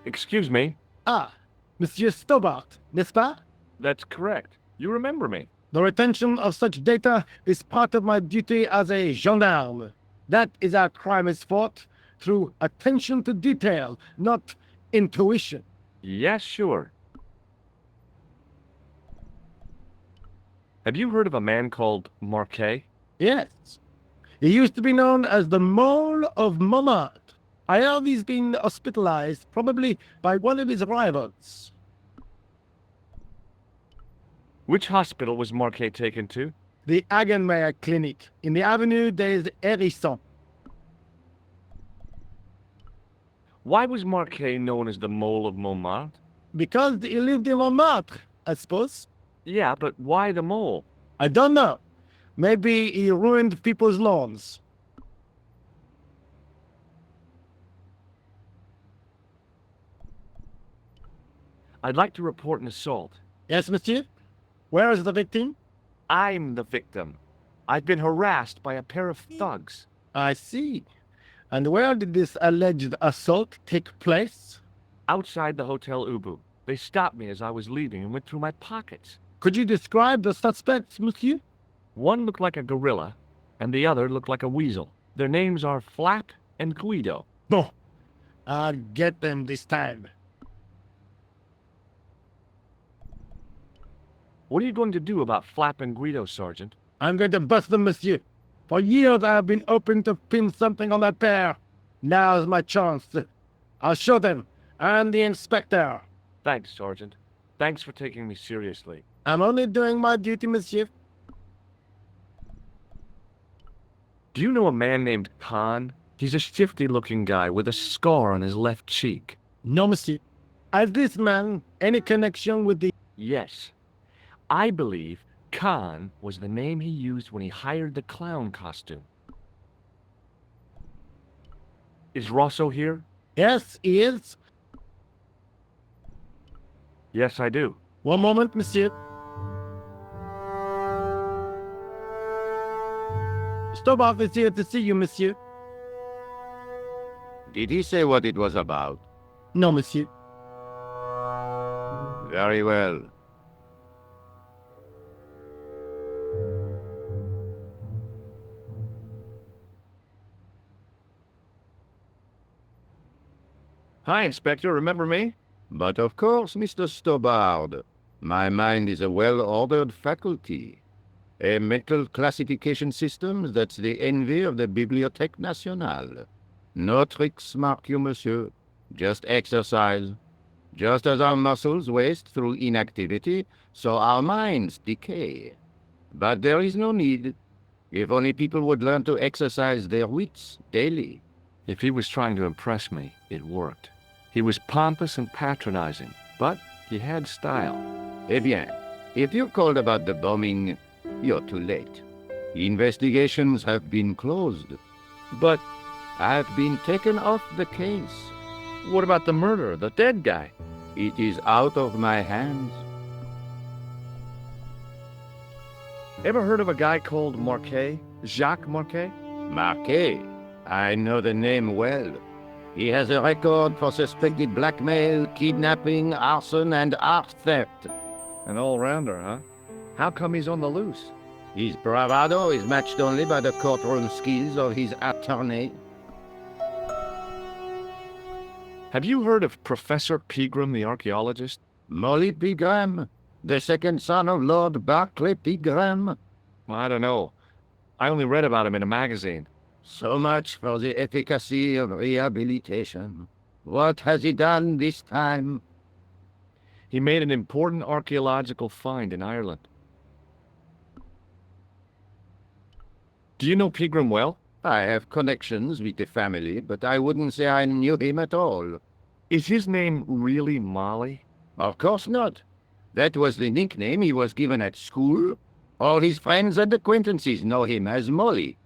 Excuse me? Ah, Monsieur Stobart, n'est-ce pas? That's correct. You remember me. The retention of such data is part of my duty as a gendarme. That is how crime is fought, through attention to detail, not intuition. Yes, sure. Have you heard of a man called Marquet? Yes. He used to be known as the Mole of Montmartre. I heard he's been hospitalized, probably by one of his rivals. Which hospital was Marquet taken to? The Hagenmeyer Clinic, in the Avenue des Hérissons. Why was Marquet known as the Mole of Montmartre? Because he lived in Montmartre, I suppose. Yeah, but why the mole? I don't know. Maybe he ruined people's lawns. I'd like to report an assault. Yes, monsieur? Where is the victim? I'm the victim. I've been harassed by a pair of thugs. I see. And where did this alleged assault take place? Outside the Hotel Ubu. They stopped me as I was leaving and went through my pockets. Could you describe the suspects, monsieur? One looked like a gorilla, and the other looked like a weasel. Their names are Flap and Guido. Bon. I'll get them this time. What are you going to do about Flap and Guido, Sergeant? I'm going to bust them, monsieur. For years I have been hoping to pin something on that pair. Now's my chance. I'll show them. I'm the inspector. Thanks, Sergeant. Thanks for taking me seriously. I'm only doing my duty, monsieur. Do you know a man named Khan? He's a shifty-looking guy with a scar on his left cheek. No, monsieur. Has this man any connection with the... Yes. I believe Khan was the name he used when he hired the clown costume. Is Rosso here? Yes, he is. Yes, I do. One moment, monsieur. Stobart is here to see you, monsieur. Did he say what it was about? No, monsieur. Very well. Hi, Inspector. Remember me? But of course, Mr. Stobart. My mind is a well-ordered faculty. A mental classification system that's the envy of the Bibliothèque Nationale. No tricks, mark you, monsieur. Just exercise. Just as our muscles waste through inactivity, so our minds decay. But there is no need. If only people would learn to exercise their wits daily. If he was trying to impress me, it worked. He was pompous and patronizing, but he had style. Eh bien, if you called about the bombing, you're too late. Investigations have been closed. But I've been taken off the case. what about the murderer, the dead guy? It is out of my hands. Ever heard of a guy called Marquet? Jacques Marquet? Marquet. I know the name well. He has a record for suspected blackmail, kidnapping, arson, and art theft. An all-rounder, huh? How come he's on the loose? His bravado is matched only by the courtroom skills of his attorney. Have you heard of Professor Pegram, the archaeologist? Molly Pegram, the second son of Lord Barclay Pegram. I don't know. I only read about him in a magazine. So much for the efficacy of rehabilitation. What has he done this time? He made an important archaeological find in Ireland. Do you know Pegram well? I have connections with the family, but I wouldn't say I knew him at all. Is his name really Molly? Of course not. That was the nickname he was given at school. All his friends and acquaintances know him as Molly.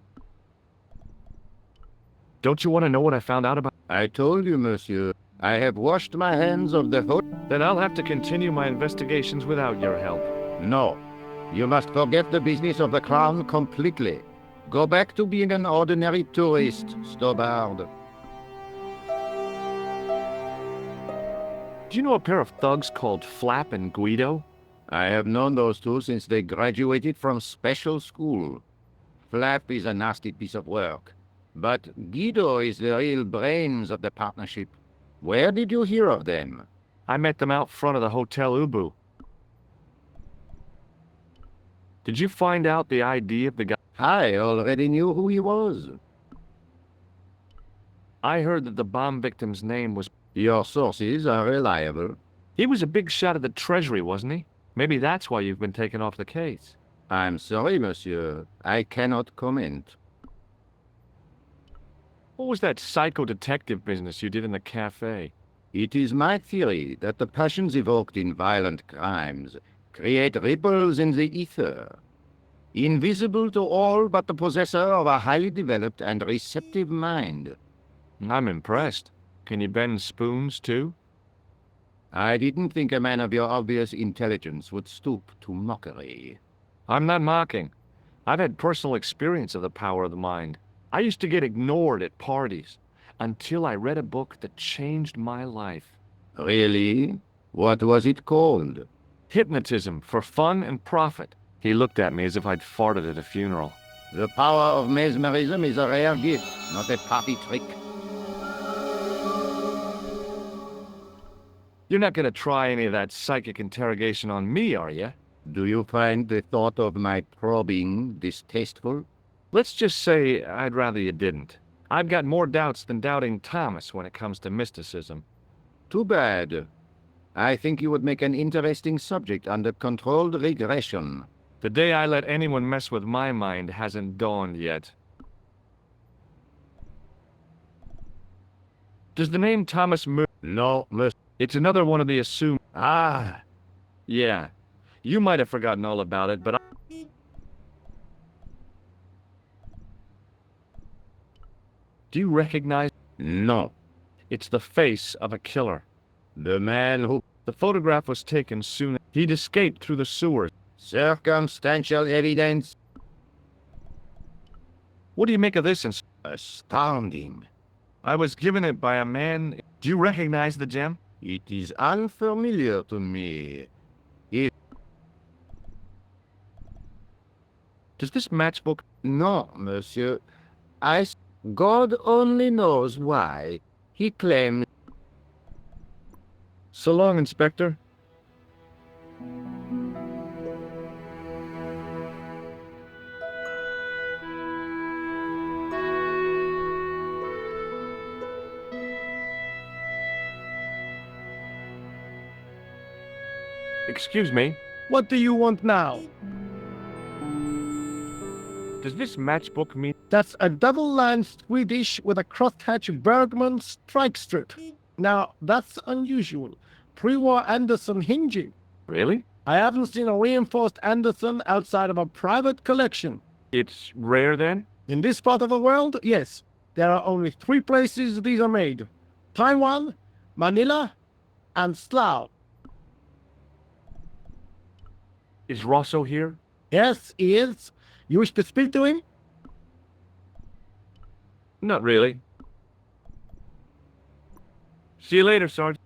Don't you want to know what I found out about? I told you, monsieur. I have washed my hands of the whole... Then I'll have to continue my investigations without your help. No. You must forget the business of the crown completely. Go back to being an ordinary tourist, Stobart. Do you know a pair of thugs called Flap and Guido? I have known those two since they graduated from special school. Flap is a nasty piece of work, but Guido is the real brains of the partnership. Where did you hear of them? I met them out front of the Hotel Ubu. Did you find out the ID of the guy? I already knew who he was. I heard that the bomb victim's name was... Your sources are reliable. He was a big shot at the Treasury, wasn't he? Maybe that's why you've been taken off the case. I'm sorry, monsieur. I cannot comment. What was that psycho-detective business you did in the cafe? It is my theory that the passions evoked in violent crimes create ripples in the ether, invisible to all but the possessor of a highly developed and receptive mind. I'm impressed. Can you bend spoons, too? I didn't think a man of your obvious intelligence would stoop to mockery. I'm not mocking. I've had personal experience of the power of the mind. I used to get ignored at parties, until I read a book that changed my life. Really? What was it called? Hypnotism for Fun and Profit. He looked at me as if I'd farted at a funeral. The power of mesmerism is a rare gift, not a party trick. You're not going to try any of that psychic interrogation on me, are you? Do you find the thought of my probing distasteful? Let's just say I'd rather you didn't. I've got more doubts than doubting Thomas when it comes to mysticism. Too bad. I think you would make an interesting subject under controlled regression. The day I let anyone mess with my mind hasn't dawned yet. Does the name Thomas No, miss. It's another one of the assumed... Ah, Yeah. You might have forgotten all about it, but Do you recognize... no. It's the face of a killer. The man who... The photograph was taken soon. He'd escaped through the sewers. Circumstantial evidence? What do you make of this? Astounding. I was given it by a man... Do you recognize the gem? It is unfamiliar to me. Does this matchbook... No, monsieur. God only knows why. He claims... So long, Inspector. Excuse me. What do you want now? Does this matchbook mean... That's a double-line Swedish with a crosshatch Bergman strike strip. Now, that's unusual. Pre-war Anderson hinging. Really? I haven't seen a reinforced Anderson outside of a private collection. It's rare, then? In this part of the world, yes. There are only 3 places these are made. Taiwan, Manila, and Slough. Is Rosso here? Yes, he is. You wish to speak to him? Not really. See you later, Sarge.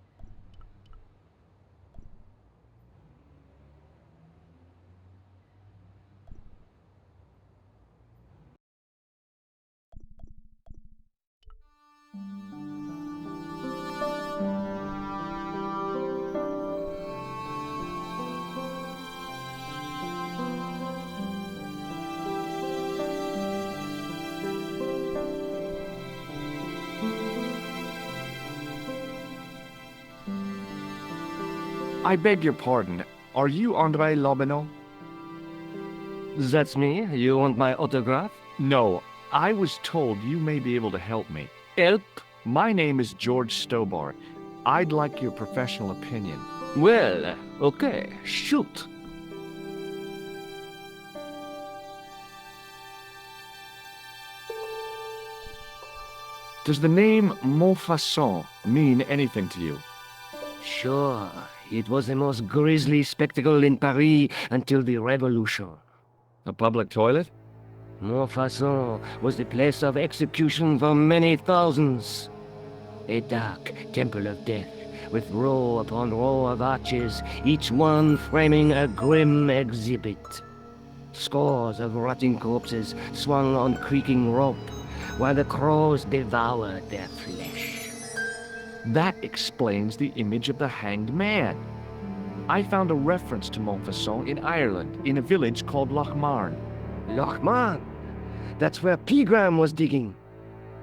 I beg your pardon. Are you André Lobineau? That's me. You want my autograph? No. I was told you may be able to help me. Help? My name is George Stobar. I'd like your professional opinion. Well, okay. Shoot. Does the name Montfaucon mean anything to you? Sure. It was the most grisly spectacle in Paris until the Revolution. A public toilet? Montfaucon was the place of execution for many thousands. A dark temple of death with row upon row of arches, each one framing a grim exhibit. Scores of rotting corpses swung on creaking rope, while the crows devoured their flesh. That explains the image of the hanged man. I found a reference to Montfaucon in Ireland, in a village called Lochmarn. Lochmarn! That's where Pegram was digging.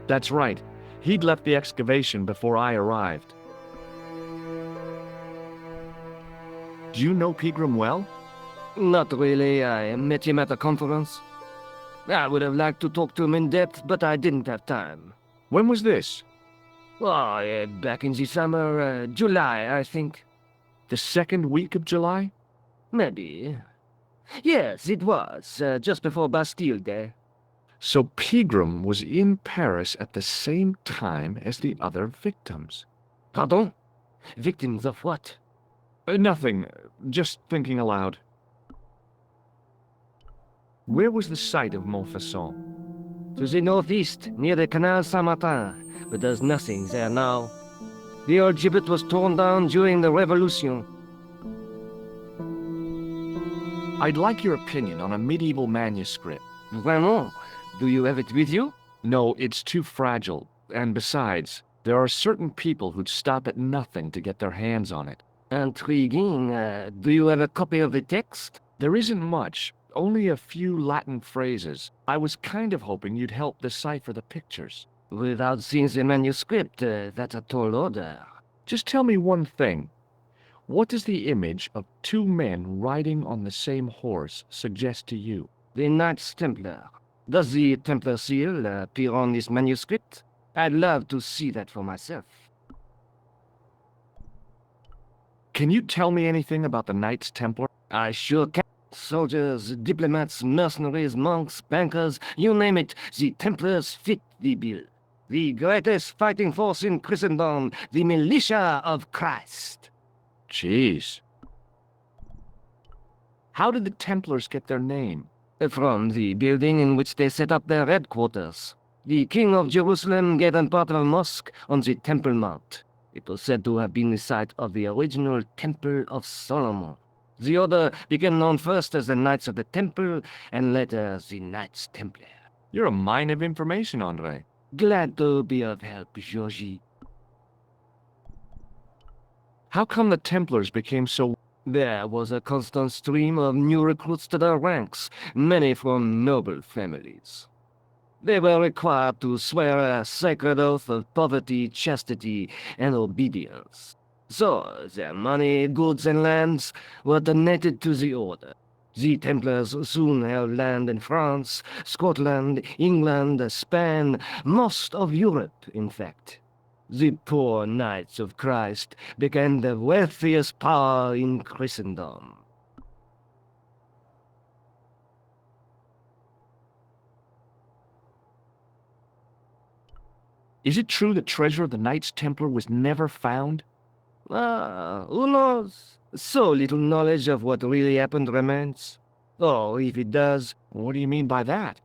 That's right. He'd left the excavation before I arrived. Do you know Pegram well? Not really. I met him at a conference. I would have liked to talk to him in depth, but I didn't have time. When was this? Oh, back in the summer, July, I think. The second week of July? Maybe. Yes, it was, just before Bastille Day. So Pegram was in Paris at the same time as the other victims. Pardon? Victims of what? Nothing. Just thinking aloud. Where was the site of Montfaucon? To the northeast, near the Canal Saint-Martin, but there's nothing there now. The old gibbet was torn down during the Revolution. I'd like your opinion on a medieval manuscript. Vraiment? Do you have it with you? No, it's too fragile. And besides, there are certain people who'd stop at nothing to get their hands on it. Intriguing. Do you have a copy of the text? There isn't much, only a few Latin phrases. I was kind of hoping you'd help decipher the pictures. Without seeing the manuscript, that's a tall order. Just tell me one thing. What does the image of two men riding on the same horse suggest to you? The Knights Templar. Does the Templar seal appear on this manuscript? I'd love to see that for myself. Can you tell me anything about the Knights Templar? I sure can. Soldiers, diplomats, mercenaries, monks, bankers, you name it, the Templars fit the bill. The greatest fighting force in Christendom, the militia of Christ. Jeez. How did the Templars get their name? From the building in which they set up their headquarters. The King of Jerusalem gave them part of a mosque on the Temple Mount. It was said to have been the site of the original Temple of Solomon. The order became known first as the Knights of the Temple, and later the Knights Templar. You're a mine of information, Andre. Glad to be of help, Georgie. How come the Templars became so... There was a constant stream of new recruits to their ranks, many from noble families. They were required to swear a sacred oath of poverty, chastity, and obedience. So, their money, goods, and lands were donated to the order. The Templars soon held land in France, Scotland, England, Spain, most of Europe, in fact. The poor Knights of Christ became the wealthiest power in Christendom. Is it true the treasure of the Knights Templar was never found? Who knows? So little knowledge of what really happened remains. Oh, if it does, What do you mean by that?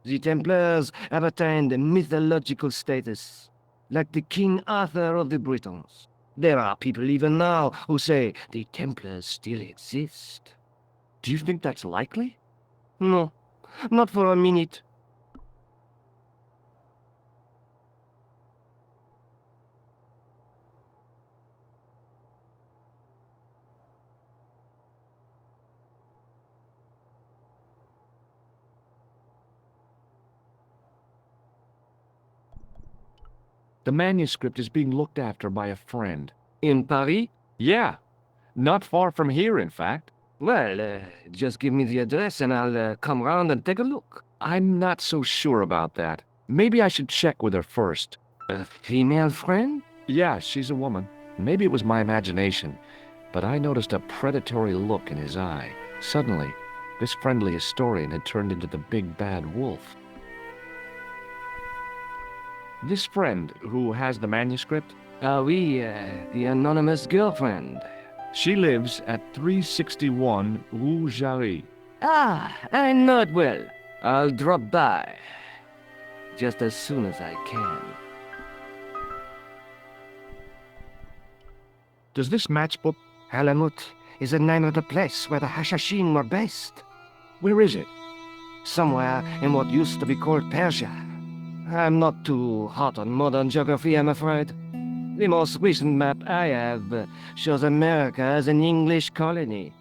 the Templars have attained a mythological status, like the King Arthur of the Britons. There are people even now who say the Templars still exist. Do you think that's likely? No, not for a minute. The manuscript is being looked after by a friend. In Paris? Yeah. Not far from here, in fact. Well, just give me the address and I'll come round and take a look. I'm not so sure about that. Maybe I should check with her first. A female friend? Yeah, she's a woman. Maybe it was my imagination, but I noticed a predatory look in his eye. Suddenly, this friendly historian had turned into the big bad wolf. This friend who has the manuscript, Oui, the anonymous girlfriend. she lives at 361 Rue Jarry. Ah, I know it well. I'll drop by. Just as soon as I can. Does this matchbook... Halamut is the name of the place where the Hashashin were based. Where is it? Somewhere in what used to be called Persia. I'm not too hot on modern geography, I'm afraid. The most recent map I have shows America as an English colony.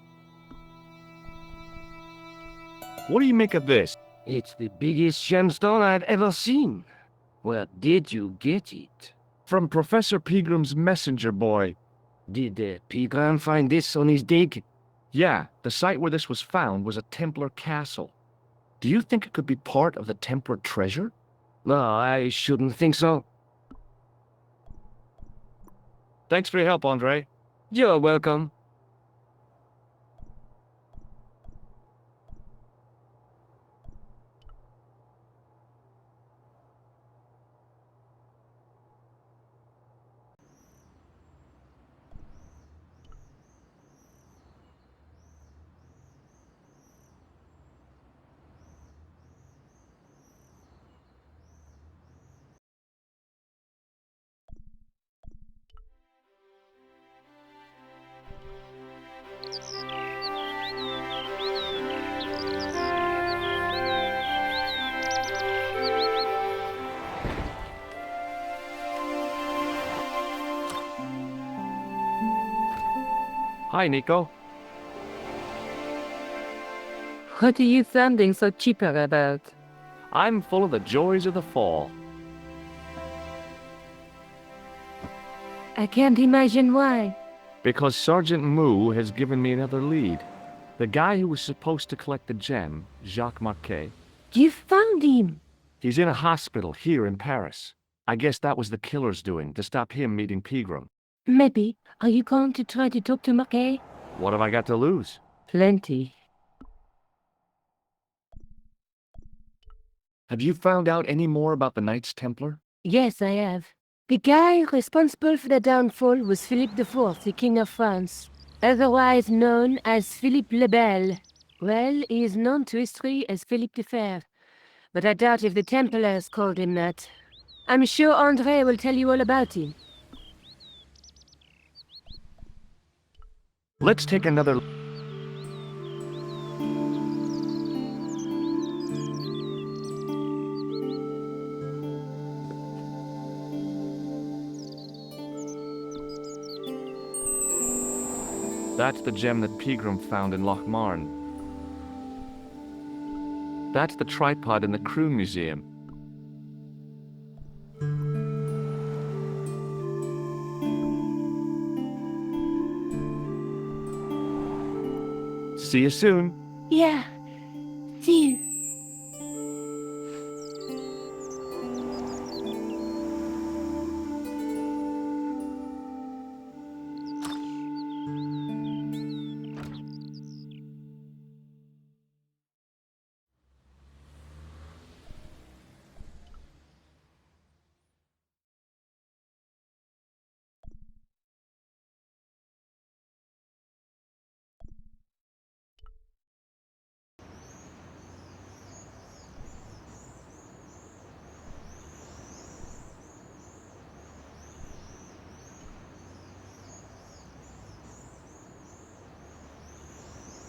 What do you make of this? It's the biggest gemstone I've ever seen. Where did you get it? From Professor Pegram's messenger boy. Did Pegram find this on his dig? Yeah, the site where this was found was a Templar castle. Do you think it could be part of the Templar treasure? No, I shouldn't think so. Thanks for your help, Andre. You're welcome. Hi, Nico. What are you sounding so chipper about? I'm full of the joys of the fall. I can't imagine why. Because Sergeant Moo has given me another lead. The guy who was supposed to collect the gem, Jacques Marquet, You found him! he's in a hospital here in Paris. I guess that was the killer's doing, to stop him meeting Pegram. Maybe. Are you going to try to talk to Marquet? What have I got to lose? Plenty. Have you found out any more about the Knights Templar? Yes, I have. The guy responsible for the downfall was Philippe IV, the King of France, otherwise known as Philippe le Bel. Well, he is known to history as Philippe the Fair, but I doubt if the Templars called him that. I'm sure André will tell you all about him. Let's take another... That's the gem that Pegram found in Lochmarn. That's the tripod in the Crew Museum. See you soon. Yeah. See you.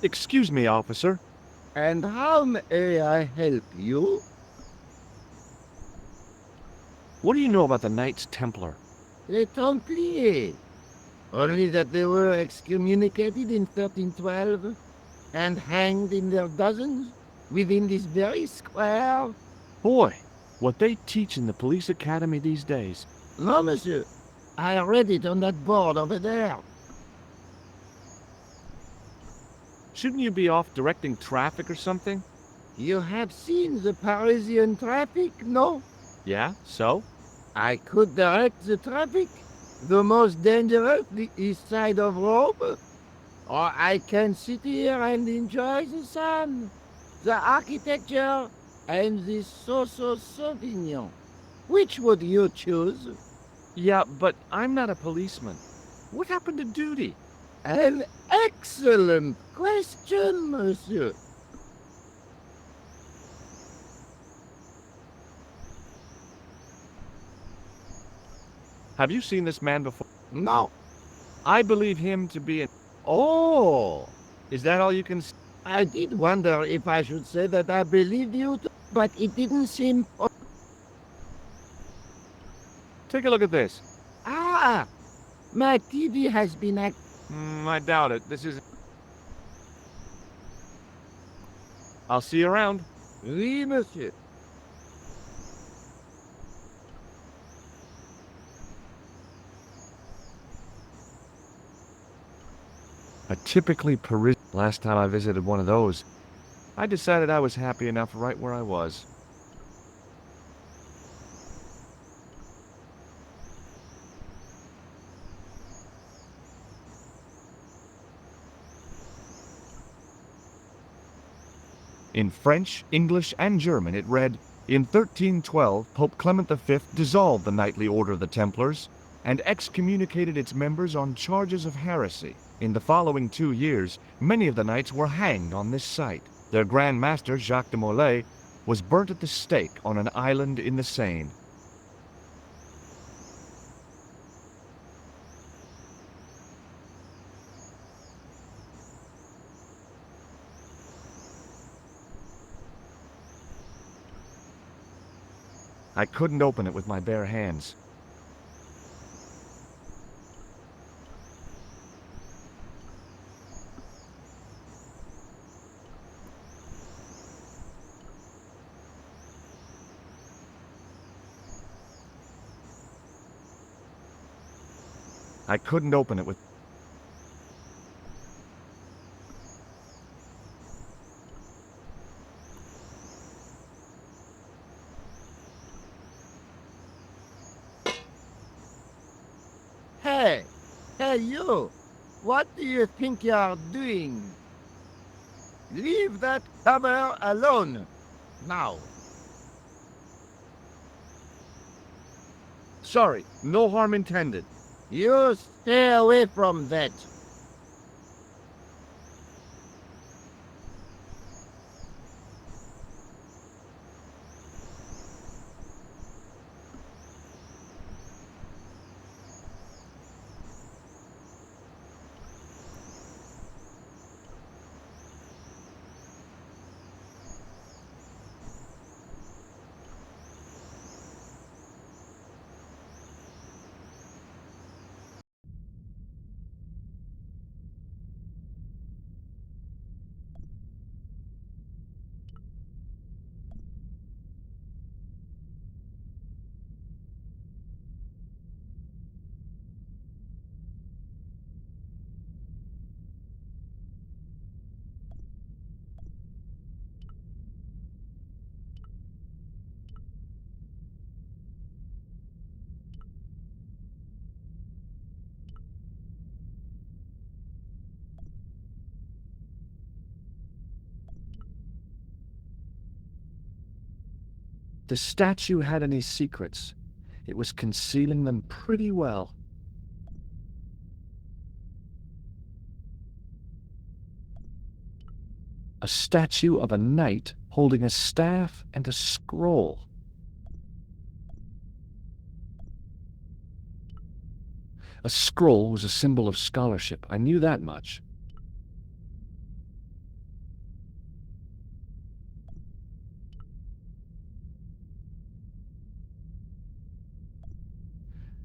Excuse me, officer. And how may I help you? What do you know about the Knights Templar? Les Templiers. Only that they were excommunicated in 1312 and hanged in their dozens within this very square. Boy, what they teach in the police academy these days. No, monsieur. I read it on that board over there. Shouldn't you be off directing traffic or something? You have seen the Parisian traffic, no? Yeah, so? I could direct the traffic. The most dangerous, the east side of Rome. Or I can sit here and enjoy the sun, the architecture, and the so-so Sauvignon. Which would you choose? Yeah, but I'm not a policeman. What happened to duty? An excellent question, monsieur. Have you seen this man before? No. I believe him to be an... Oh, Is that all you can... I did wonder if I should say that I believe you, but it didn't seem... Take a look at this. Ah, my TV has been I doubt it. This is... I'll see you around. Oui, monsieur. A typically Parisian... Last time I visited one of those, I decided I was happy enough right where I was. In French, English, and German it read, "In 1312, Pope Clement V dissolved the Knightly Order of the Templars and excommunicated its members on charges of heresy. In the following 2 years, many of the knights were hanged on this site. Their Grand Master, Jacques de Molay, was burnt at the stake on an island in the Seine." I couldn't open it with my bare hands. I couldn't open it with... Hey, hey, you. What do you think you're doing? Leave that cover alone. Now. Sorry, no harm intended. You stay away from that. The statue had any secrets. It was concealing them pretty well. A statue of a knight holding a staff and a scroll. A scroll was a symbol of scholarship. I knew that much.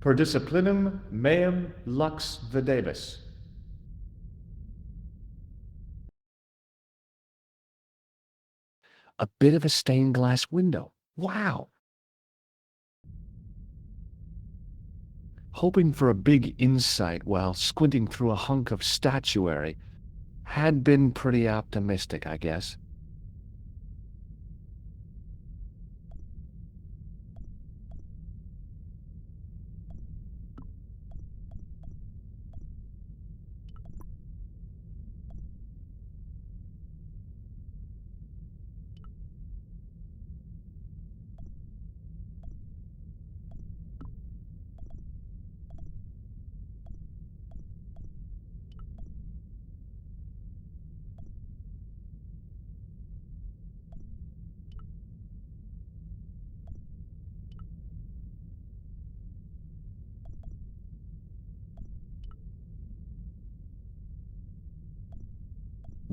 Per disciplinum meum lux videbis. A bit of a stained glass window. Wow! Hoping for a big insight while squinting through a hunk of statuary had been pretty optimistic, I guess.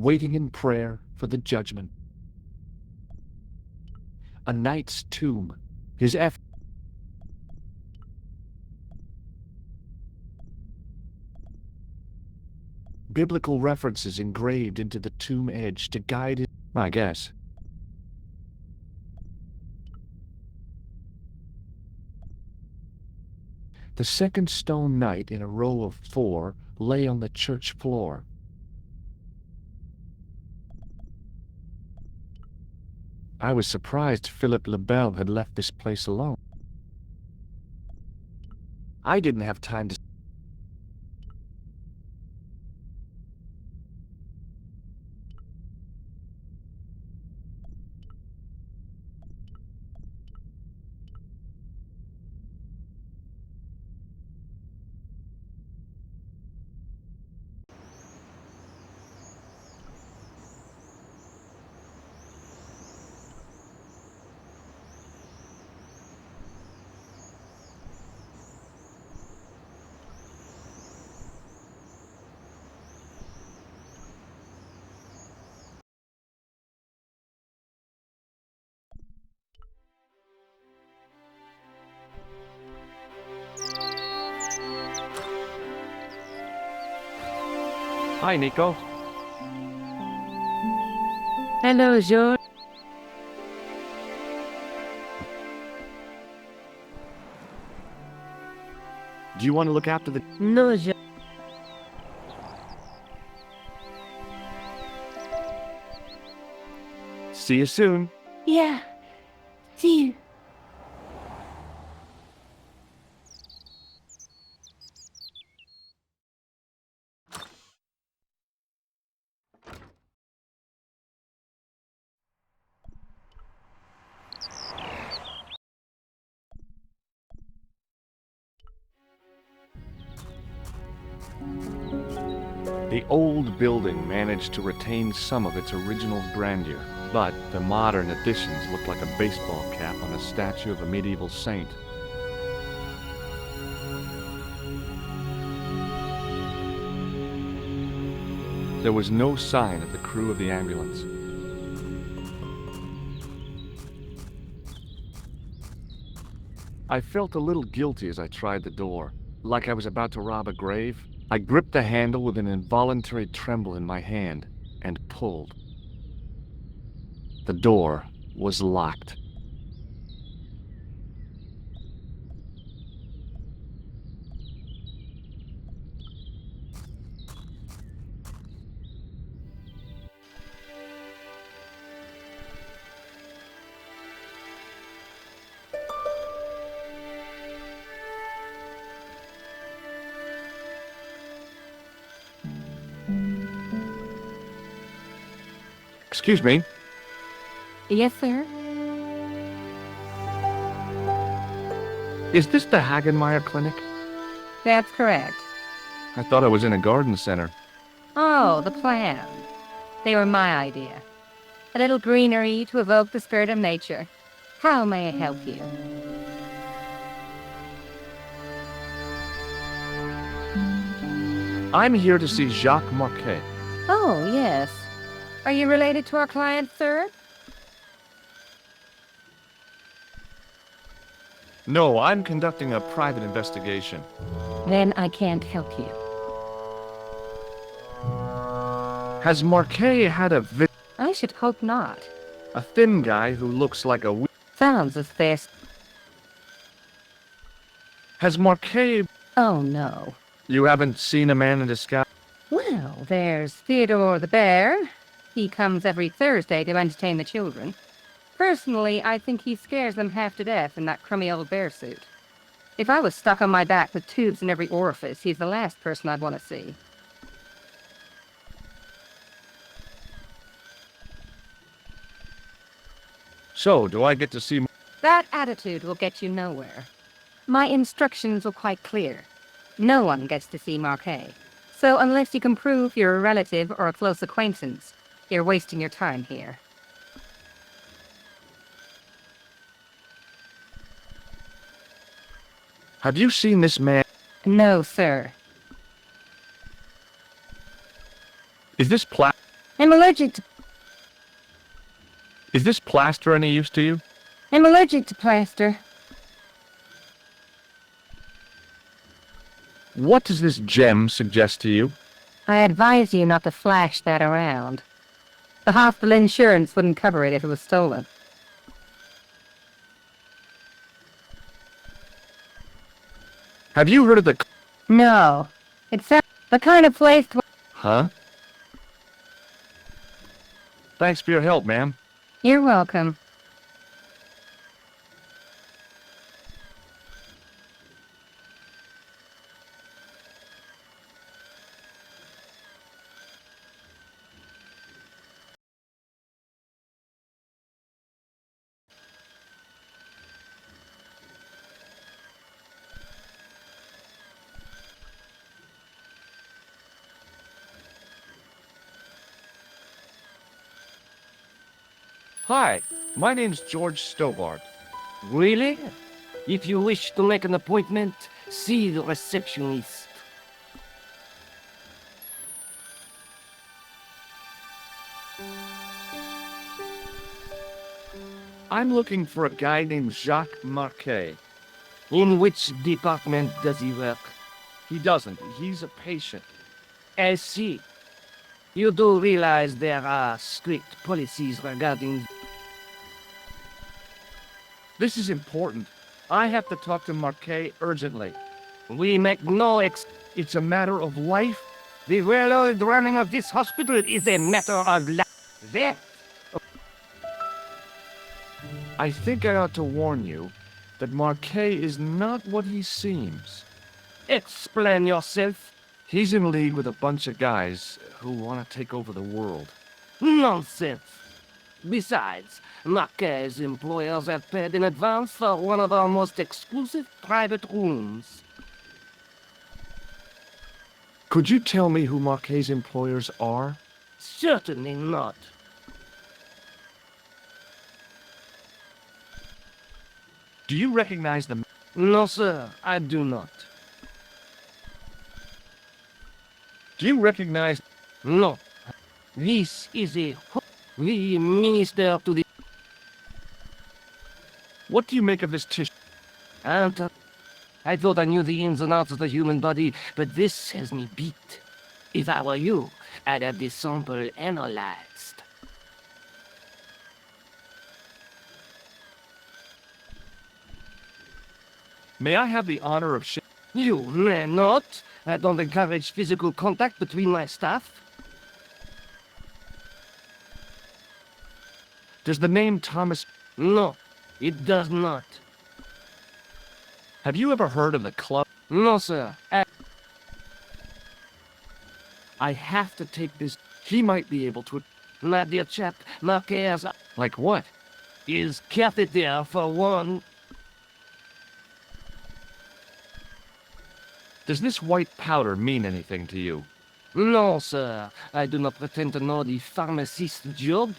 waiting in prayer for the judgment. A knight's tomb. His biblical references engraved into the tomb edge to guide his, I guess. The second stone knight in a row of 4 lay on the church floor. I was surprised Philip le Bel had left this place alone. I didn't have time to... Hi, Nico. Hello, George. Do you want to look after the... No, George. See you soon. Yeah. See you. The old building managed to retain some of its original grandeur, but the modern additions looked like a baseball cap on a statue of a medieval saint. There was no sign of the crew of the ambulance. I felt a little guilty as I tried the door, like I was about to rob a grave. I gripped the handle with an involuntary tremble in my hand and pulled. The door was locked. Excuse me. Yes, sir. Is this the Hagenmeyer Clinic? That's correct. I thought I was in a garden center. Oh, the plan. They were my idea. A little greenery to evoke the spirit of nature. How may I help you? I'm here to see Jacques Marquet. Oh, yes. Are you related to our client, sir? No, I'm conducting a private investigation. Then I can't help you. Has Marquet had a I should hope not. a thin guy who looks like a... Sounds as this. Has Marquet... Oh, no. You haven't seen a man in disguise? Well, there's Theodore the Bear. He comes every Thursday to entertain the children. Personally, I think he scares them half to death in that crummy old bear suit. If I was stuck on my back with tubes in every orifice, he's the last person I'd want to see. So, do I get to see... That attitude will get you nowhere. My instructions were quite clear. No one gets to see Marquet. So unless you can prove you're a relative or a close acquaintance, you're wasting your time here. Have you seen this man? No, sir. Is this I'm allergic to Is this plaster any use to you? I'm allergic to plaster. What does this gem suggest to you? I advise you not to flash that around. The hospital insurance wouldn't cover it if it was stolen. Have you heard of the... No. It's the kind of place to... Huh? Thanks for your help, ma'am. You're welcome. Hi, my name's George Stobart. Really? If you wish to make an appointment, see the receptionist. I'm looking for a guy named Jacques Marquet. In which department does he work? He doesn't. He's a patient. I see. You do realize there are strict policies regarding... This is important. I have to talk to Marquet urgently. We make no It's a matter of life. The well-oiled running of this hospital is a matter of life. There. I think I ought to warn you that Marquet is not what he seems. Explain yourself. He's in league with a bunch of guys who want to take over the world. Nonsense. Besides, Marquet's employers have paid in advance for one of our most exclusive private rooms. Could you tell me who Marquet's employers are? Certainly not. Do you recognize them? No, sir, I do not. Do you recognize... No. This is the minister to the... What do you make of this tissue? I thought I knew the ins and outs of the human body, but this has me beat. If I were you, I'd have this sample analyzed. May I have the honor of You may not. I don't encourage physical contact between my staff. Does the name Thomas... No, it does not. Have you ever heard of the club? No, sir. I have to take this... He might be able to... My dear chap, Marquez Like what? is catheter for one. Does this white powder mean anything to you? No, sir. I do not pretend to know the pharmacist's job.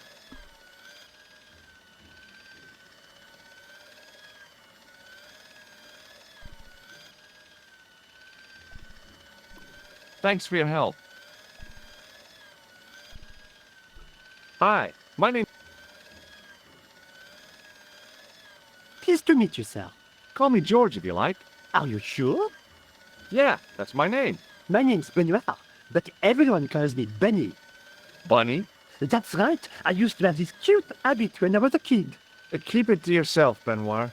Thanks for your help. Hi, my name... Pleased to meet you, sir. Call me George if you like. Are you sure? Yeah, that's my name. My name's Benoit, but everyone calls me Benny. Bunny? That's right. I used to have this cute habit when I was a kid. Keep it to yourself, Benoit.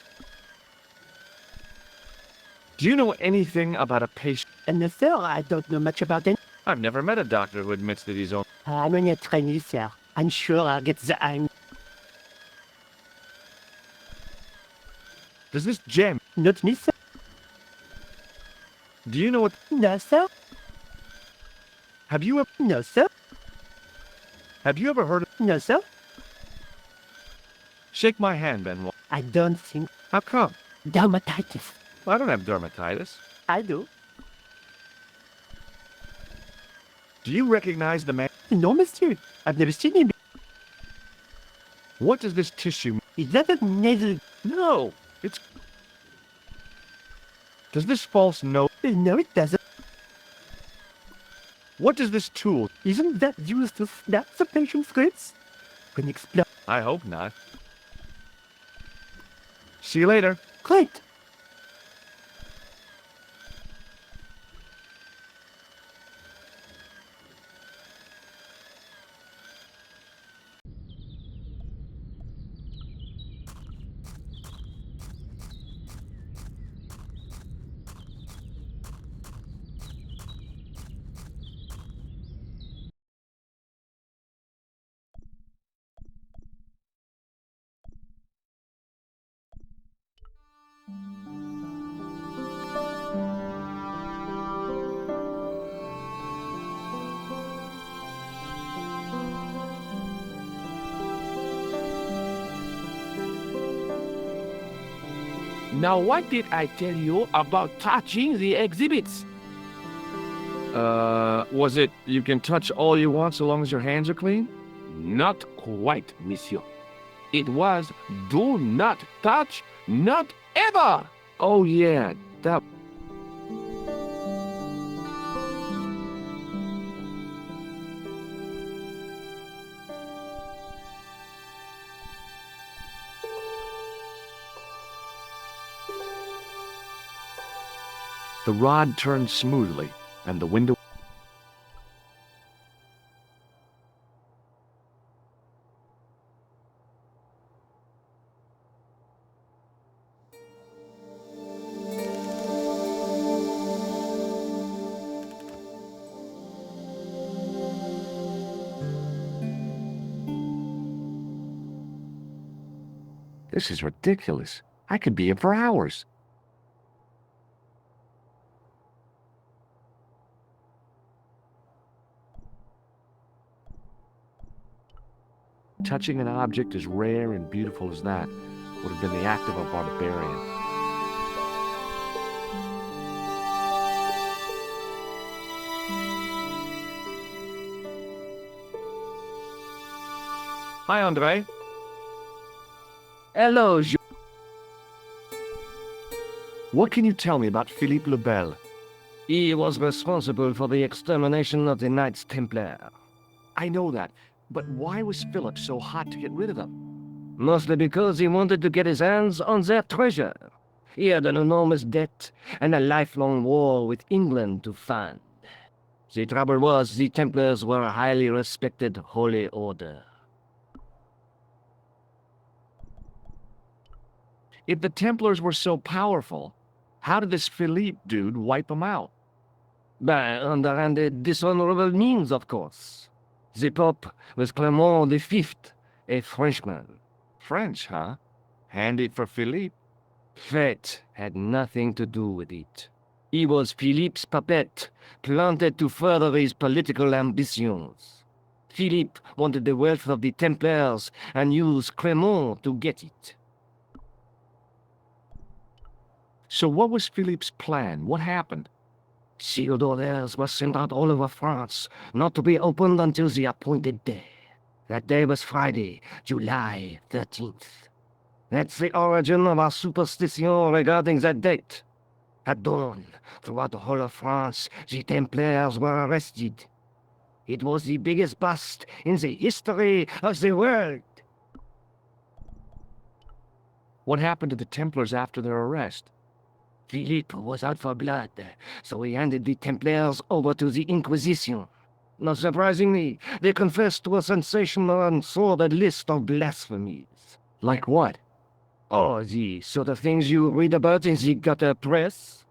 Do you know anything about a patient? And sir, I don't know much about it. I've never met a doctor who admits that he's on... I'm only a trainee, sir. I'm sure I'll get the hang. Does this gem... Not me, sir. Do you know what... No, sir. Have you ever... No, sir. Have you ever heard of... No, sir. Shake my hand, Benoit. I don't think... How come? Dermatitis. I don't have dermatitis. I do. Do you recognize the man? No, monsieur. I've never seen him. What does this tissue mean? Is that a nasal... No, it's... Does this false note... No, it doesn't. What does this tool? Isn't that used to snap the patient's wrists? When explode. I hope not. See you later. Great. Now, what did I tell you about touching the exhibits? Was it you can touch all you want so long as your hands are clean? Not quite, monsieur. It was do not touch, not ever! Oh yeah, that... The rod turned smoothly, and the window... This is ridiculous. I could be here for hours. Touching an object as rare and beautiful as that would have been the act of a barbarian. Hi, Andre. Hello, What can you tell me about Philippe le Bel? He was responsible for the extermination of the Knights Templar. I know that, but why was Philip so hot to get rid of them? Mostly because he wanted to get his hands on their treasure. He had an enormous debt and a lifelong war with England to fund. The trouble was, the Templars were a highly respected holy order. If the Templars were so powerful, how did this Philippe dude wipe them out? By underhanded, dishonorable means, of course. The Pope was Clement V, a Frenchman. French, huh? Handy for Philippe. Fate had nothing to do with it. He was Philippe's puppet, planted to further his political ambitions. Philippe wanted the wealth of the Templars and used Clement to get it. So what was Philippe's plan? What happened? Sealed orders were sent out all over France, not to be opened until the appointed day. That day was Friday, July 13th. That's the origin of our superstition regarding that date. At dawn, throughout the whole of France, the Templars were arrested. It was the biggest bust in the history of the world. What happened to the Templars after their arrest? Philippe was out for blood, so he handed the Templars over to the Inquisition. Not surprisingly, they confessed to a sensational and sordid list of blasphemies. Like what? Oh, the sort of things you read about in the gutter press.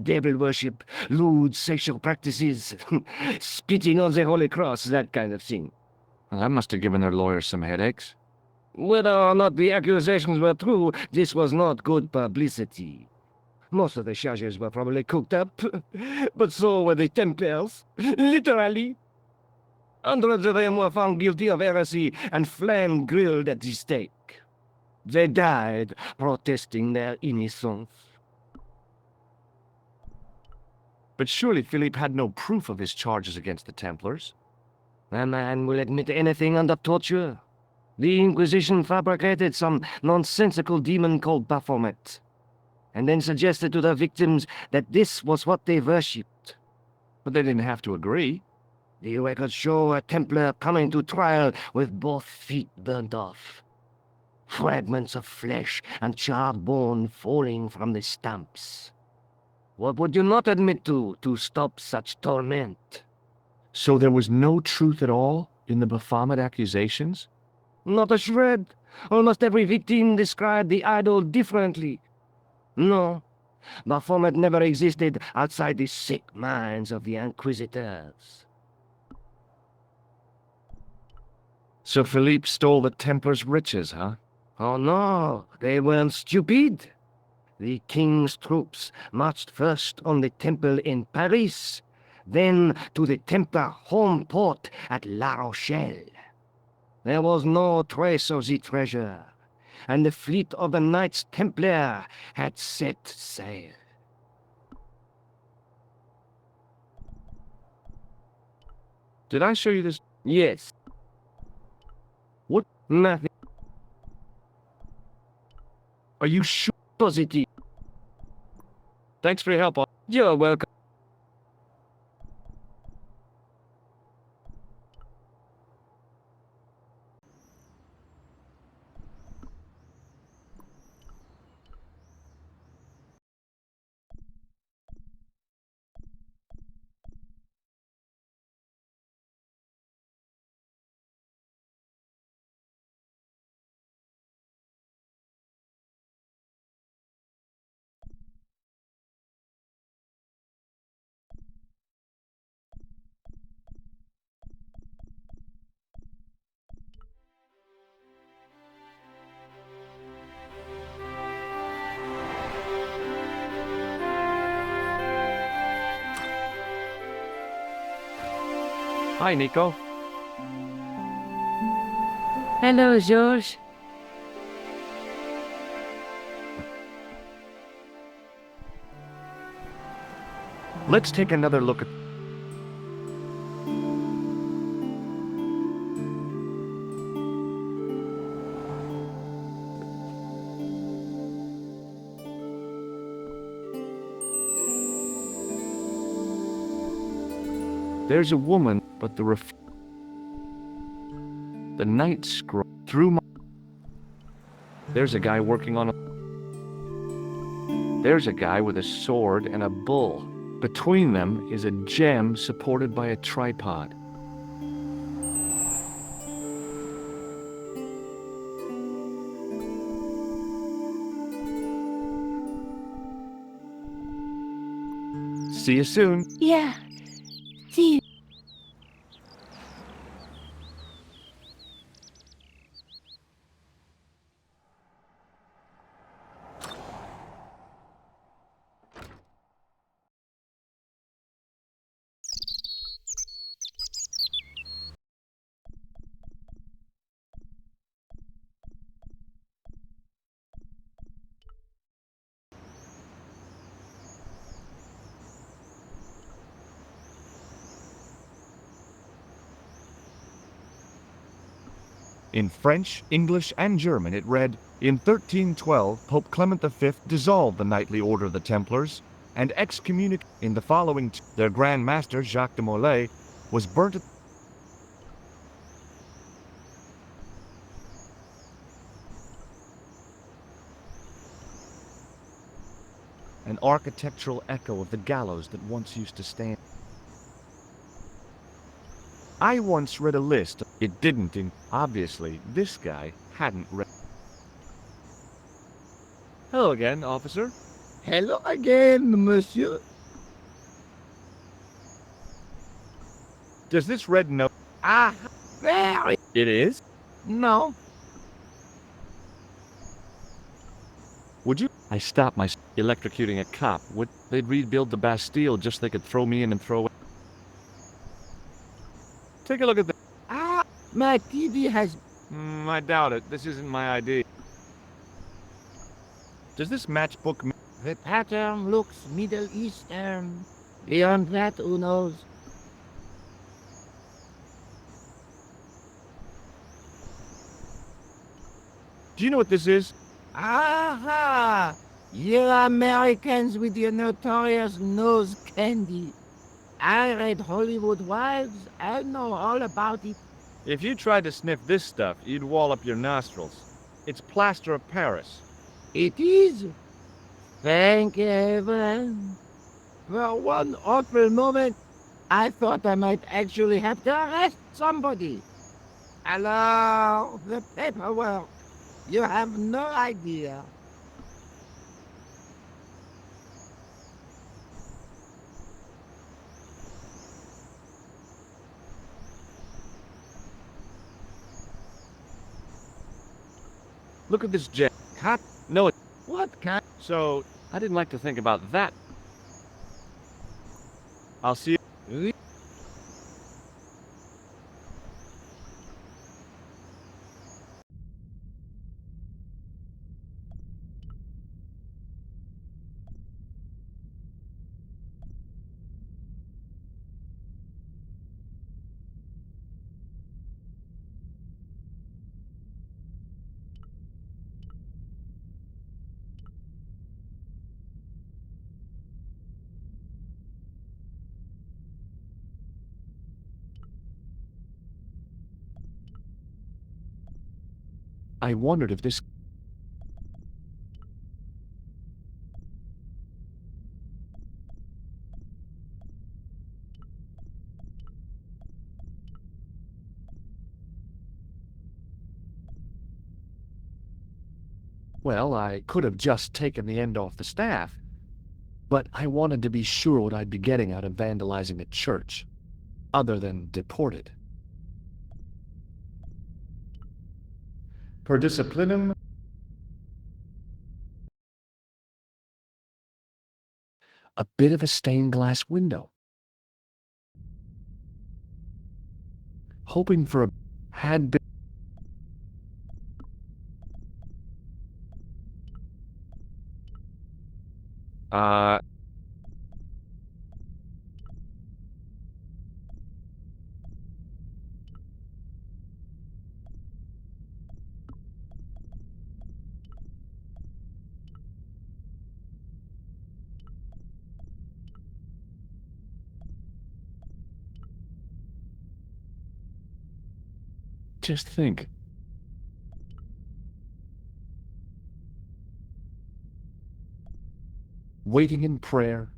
Devil worship, lewd sexual practices, spitting on the Holy Cross, that kind of thing. Well, that must have given their lawyers some headaches. Whether or not the accusations were true, this was not good publicity. Most of the charges were probably cooked up, but so were the Templars, literally. Hundreds of them were found guilty of heresy and flame-grilled at the stake. They died protesting their innocence. But surely Philippe had no proof of his charges against the Templars. A man will admit anything under torture. The Inquisition fabricated some nonsensical demon called Baphomet, and then suggested to the victims that this was what they worshipped. But they didn't have to agree. The records show a Templar coming to trial with both feet burnt off. Fragments of flesh and charred bone falling from the stumps. What would you not admit to stop such torment? So there was no truth at all in the Baphomet accusations? Not a shred. Almost every victim described the idol differently. No, Baphomet never existed outside the sick minds of the Inquisitors. So Philippe stole the Templars' riches, huh? Oh no, they weren't stupid. The king's troops marched first on the temple in Paris, then to the Templar home port at La Rochelle. There was no trace of the treasure, and the fleet of the Knights Templar had set sail. Did I show you this? Yes. What? Nothing Are you sure? positive. Thanks for your help. You're welcome. Hi, Nico. Hello, George. Let's take another look at... There's a woman, but the night scroll through my... There's a guy working on a... There's a guy with a sword and a bull. Between them is a gem supported by a tripod. See you soon. Yeah. See you. In French, English, and German it read, in 1312, Pope Clement V dissolved the knightly order of the Templars and excommunicated. In the following, their Grand Master, Jacques de Molay, was burnt at... An architectural echo of the gallows that once used to stand. I once read a list. It didn't obviously, this guy hadn't read. Hello again, officer. Hello again, monsieur. Does this red note... Ah, very. It is? No. Would you? I stopped my electrocuting a cop. They'd rebuild the Bastille just so they could throw me in and throw away. Take a look at that. Ah, my TV has... I doubt it. This isn't my ID. Does this matchbook... The pattern looks Middle Eastern. Beyond that, who knows? Do you know what this is? Aha! You Americans with your notorious nose candy. I read Hollywood Wives. I know all about it. If you tried to sniff this stuff, you'd wall up your nostrils. It's plaster of Paris. It is. Thank heaven. For one awful moment, I thought I might actually have to arrest somebody. Alors, the paperwork. You have no idea. Look at this jet. Cut. No, it. What kind? So, I didn't like to think about that. I'll see you. I wondered if this. Well, I could have just taken the end off the staff, but I wanted to be sure what I'd be getting out of vandalizing a church, other than deported. Per disciplinum. A bit of a stained glass window. Hoping for a. Had been. Uh. Just think. Waiting in prayer.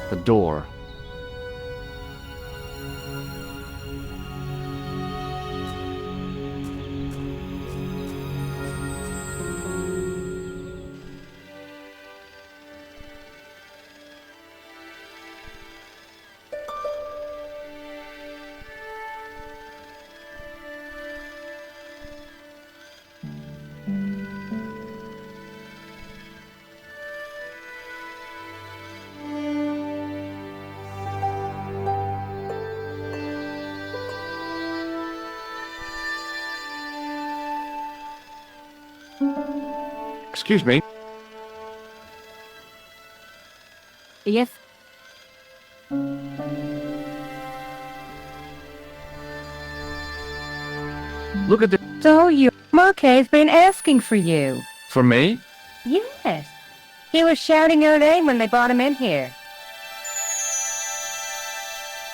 The door. Excuse me. Yes. Look at this. So your Marquet's been asking for you. For me? Yes. He was shouting your name when they brought him in here.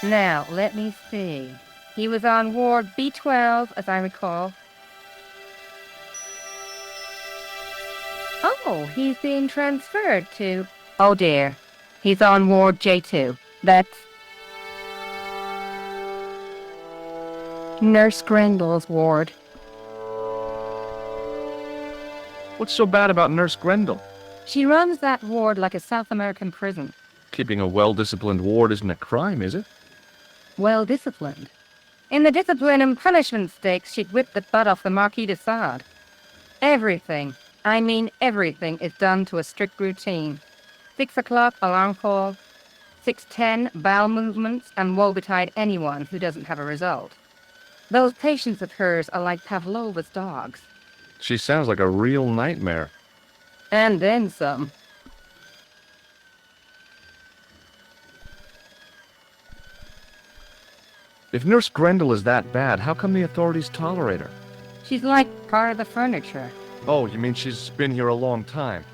Now, let me see. He was on Ward B12, as I recall. Oh, he's being transferred to... Oh dear. He's on Ward J2. That's... Nurse Grendel's ward. What's so bad about Nurse Grendel? She runs that ward like a South American prison. Keeping a well-disciplined ward isn't a crime, is it? Well disciplined. In the discipline and punishment stakes, she'd whip the butt off the Marquis de Sade. Everything, I mean everything, is done to a strict routine. 6 o'clock, alarm call. 6:10, bowel movements, and woe betide anyone who doesn't have a result. Those patients of hers are like Pavlova's dogs. She sounds like a real nightmare. And then some. If Nurse Grendel is that bad, how come the authorities tolerate her? She's like part of the furniture. Oh, you mean she's been here a long time?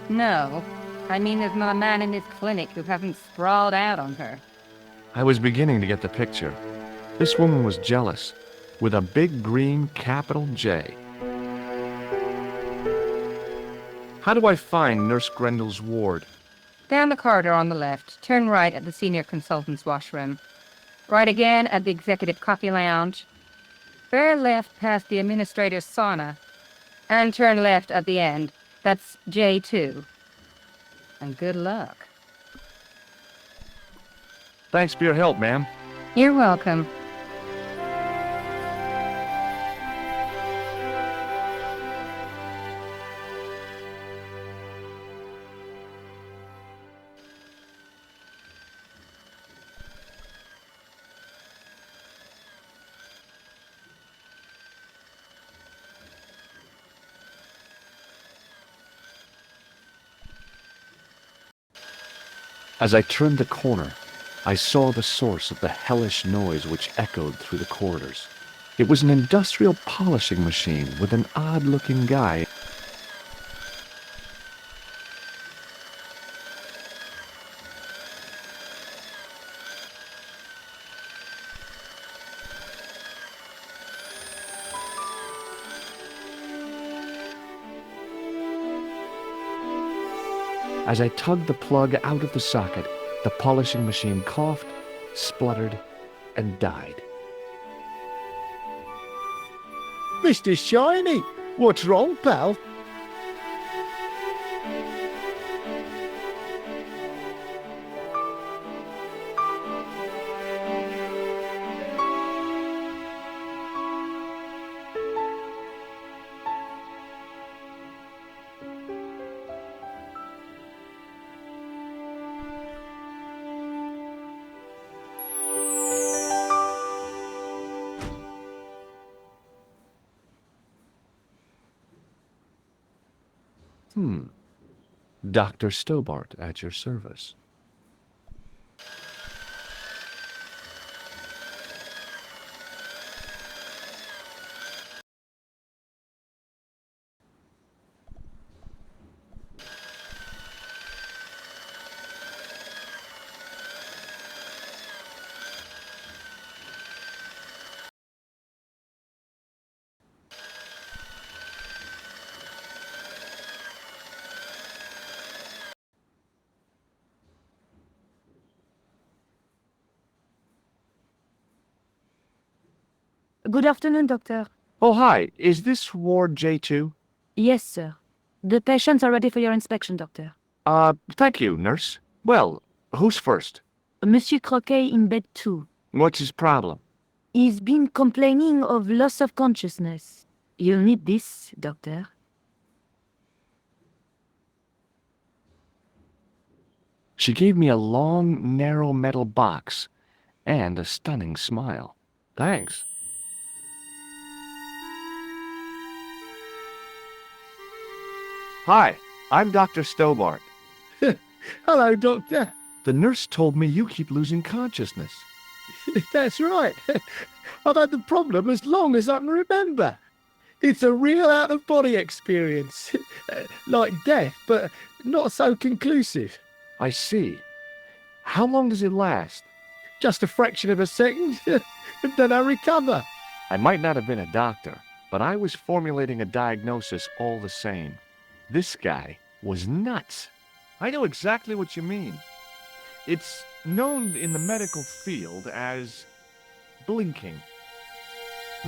No, I mean there's not a man in this clinic who hasn't sprawled out on her. I was beginning to get the picture. This woman was jealous, with a big green capital J. How do I find Nurse Grendel's ward? Down the corridor on the left, turn right at the senior consultant's washroom. Right again at the executive coffee lounge. Bear left past the administrator's sauna. And turn left at the end. That's J2. And good luck. Thanks for your help, ma'am. You're welcome. As I turned the corner, I saw the source of the hellish noise which echoed through the corridors. It was an industrial polishing machine with an odd-looking guy. As I tugged the plug out of the socket, the polishing machine coughed, spluttered, and died. Mr. Shiny, what's wrong, pal? Dr. Stobart at your service. Good afternoon, doctor. Oh, hi. Is this Ward J2? Yes, sir. The patients are ready for your inspection, doctor. Thank you, nurse. Well, who's first? Monsieur Croquet in bed 2. What's his problem? He's been complaining of loss of consciousness. You'll need this, doctor. She gave me a long, narrow metal box and a stunning smile. Thanks. Hi, I'm Dr. Stobart. Hello, Doctor. The nurse told me you keep losing consciousness. That's right. I've had the problem as long as I can remember. It's a real out-of-body experience. Like death, but not so conclusive. I see. How long does it last? Just a fraction of a second, and then I recover. I might not have been a doctor, but I was formulating a diagnosis all the same. This guy was nuts. I know exactly what you mean. It's known in the medical field as blinking.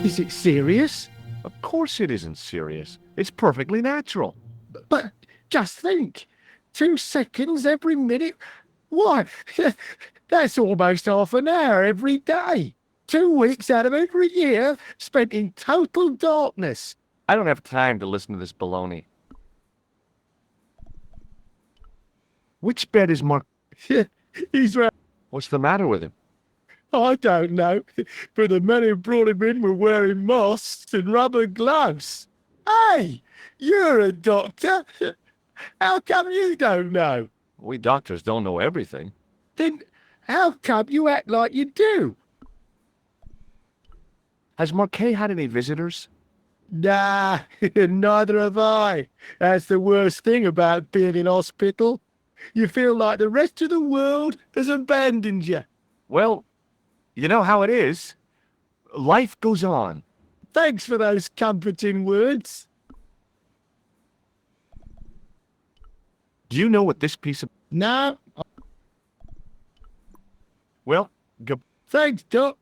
Is it serious? Of course it isn't serious. It's perfectly natural. But just think, 2 seconds every minute. Why? That's almost half an hour every day. 2 weeks out of every year spent in total darkness. I don't have time to listen to this baloney. Which bed is marked? He's right. What's the matter with him? I don't know, but the men who brought him in were wearing masks and rubber gloves. Hey, you're a doctor. How come you don't know? We doctors don't know everything. Then how come you act like you do? Has Marquet had any visitors? Nah, neither have I. That's the worst thing about being in hospital. You feel like the rest of the world has abandoned you. Well, you know how it is. Life goes on. Thanks for those comforting words. Do you know what this piece of... No, Well, thanks, Doc.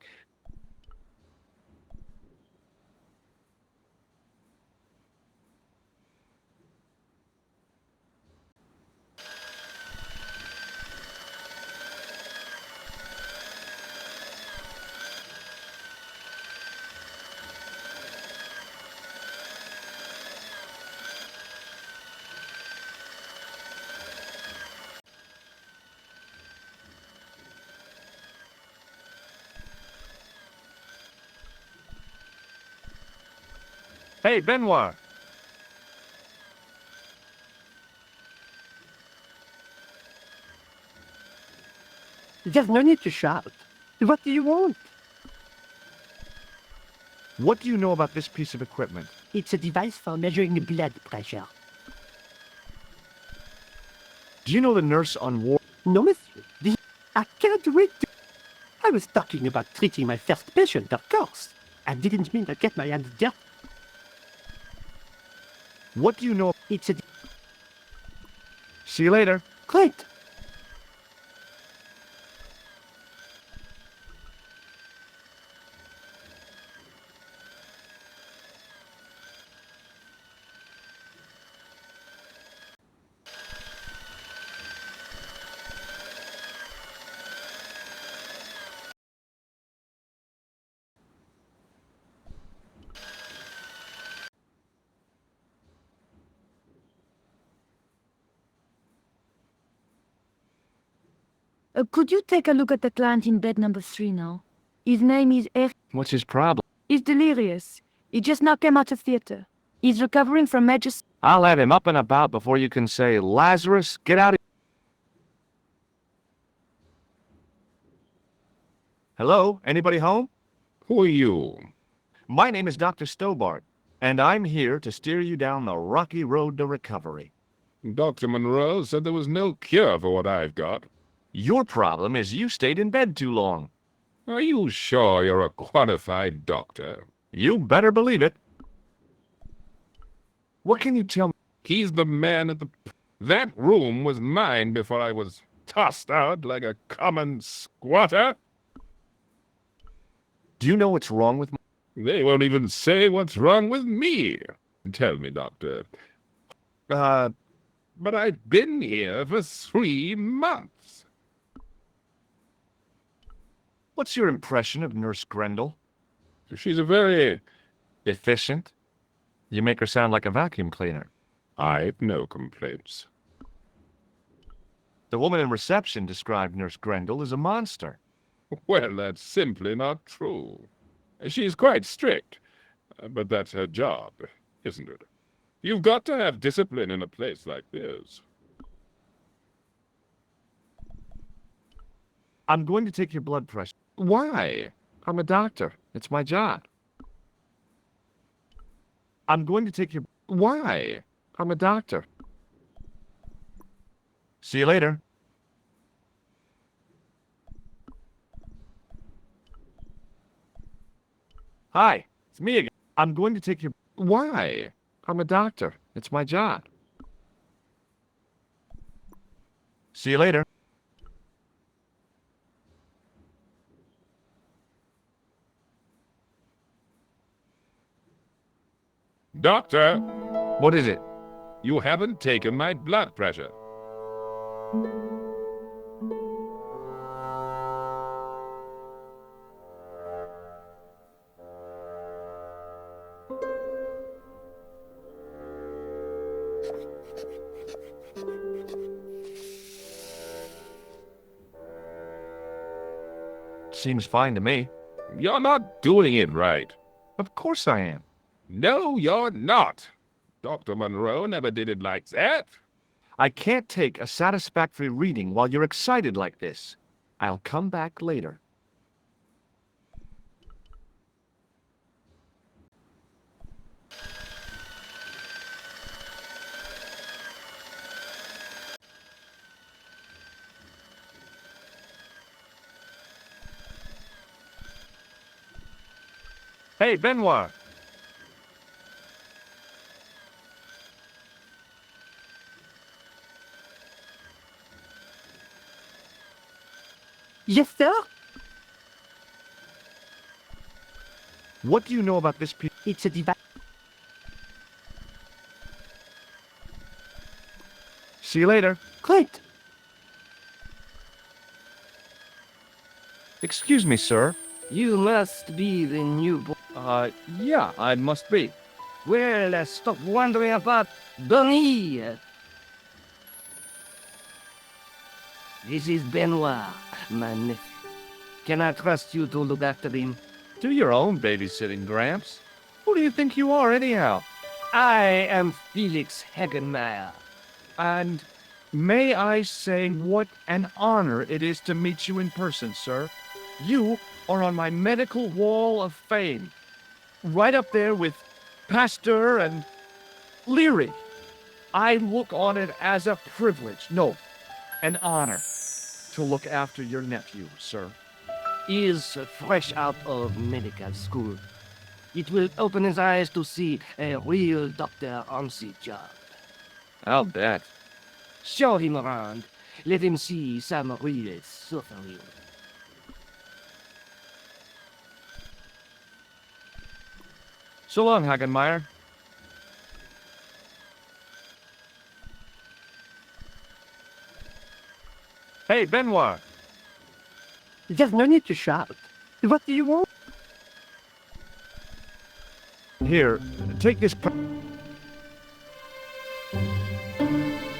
Hey, Benoit. There's no need to shout. What do you want? What do you know about this piece of equipment? It's a device for measuring blood pressure. Do you know the nurse on ward? No, monsieur. I can't wait to... I was talking about treating my first patient, of course. I didn't mean to get my hands dirty. What do you know? It's a... See you later. Great. Could you take a look at the client in bed number 3 now? His name is What's his problem? He's delirious. He just now came out of theater. He's recovering from major... I'll have him up and about before you can say, Lazarus, get out of... Hello? Anybody home? Who are you? My name is Dr. Stobart, and I'm here to steer you down the rocky road to recovery. Dr. Monroe said there was no cure for what I've got. Your problem is you stayed in bed too long. Are you sure you're a qualified doctor? You better believe it. What can you tell me? He's the man at the... That room was mine before I was tossed out like a common squatter. Do you know what's wrong with... They won't even say what's wrong with me. Tell me, doctor. But I've been here for 3 months. What's your impression of Nurse Grendel? She's a very... Efficient? You make her sound like a vacuum cleaner. I've no complaints. The woman in reception described Nurse Grendel as a monster. Well, that's simply not true. She's quite strict, but that's her job, isn't it? You've got to have discipline in a place like this. I'm going to take your blood pressure. Why? I'm a doctor. It's my job. I'm going to take your... Why? I'm a doctor. See you later. Hi, it's me again. I'm going to take your... Why? I'm a doctor. It's my job. See you later. Doctor, What is it? you haven't taken my blood pressure. seems fine to me. You're not doing it right. Of course I am. No, you're not. Dr. Monroe never did it like that. I can't take a satisfactory reading while you're excited like this. I'll come back later. Hey, Benoit. Yes, sir? What do you know about this piece? It's a device. See you later. Great. Excuse me, sir. You must be the new boy. Yeah, I must be. Well, stop wondering about Bunny. This is Benoit, my nephew. Can I trust you to look after him? Do your own babysitting, Gramps. Who do you think you are, anyhow? I am Felix Hagenmeyer. And may I say what an honor it is to meet you in person, sir. You are on my medical wall of fame. Right up there with Pasteur and Leary. I look on it as a privilege, no, an honor, to look after your nephew, sir. He is fresh out of medical school. It will open his eyes to see a real doctor on the job. I'll bet. Show him around. Let him see some real suffering. So long, Hagenmeyer. Hey, Benoit. There's no need to shout. What do you want? Here, take this.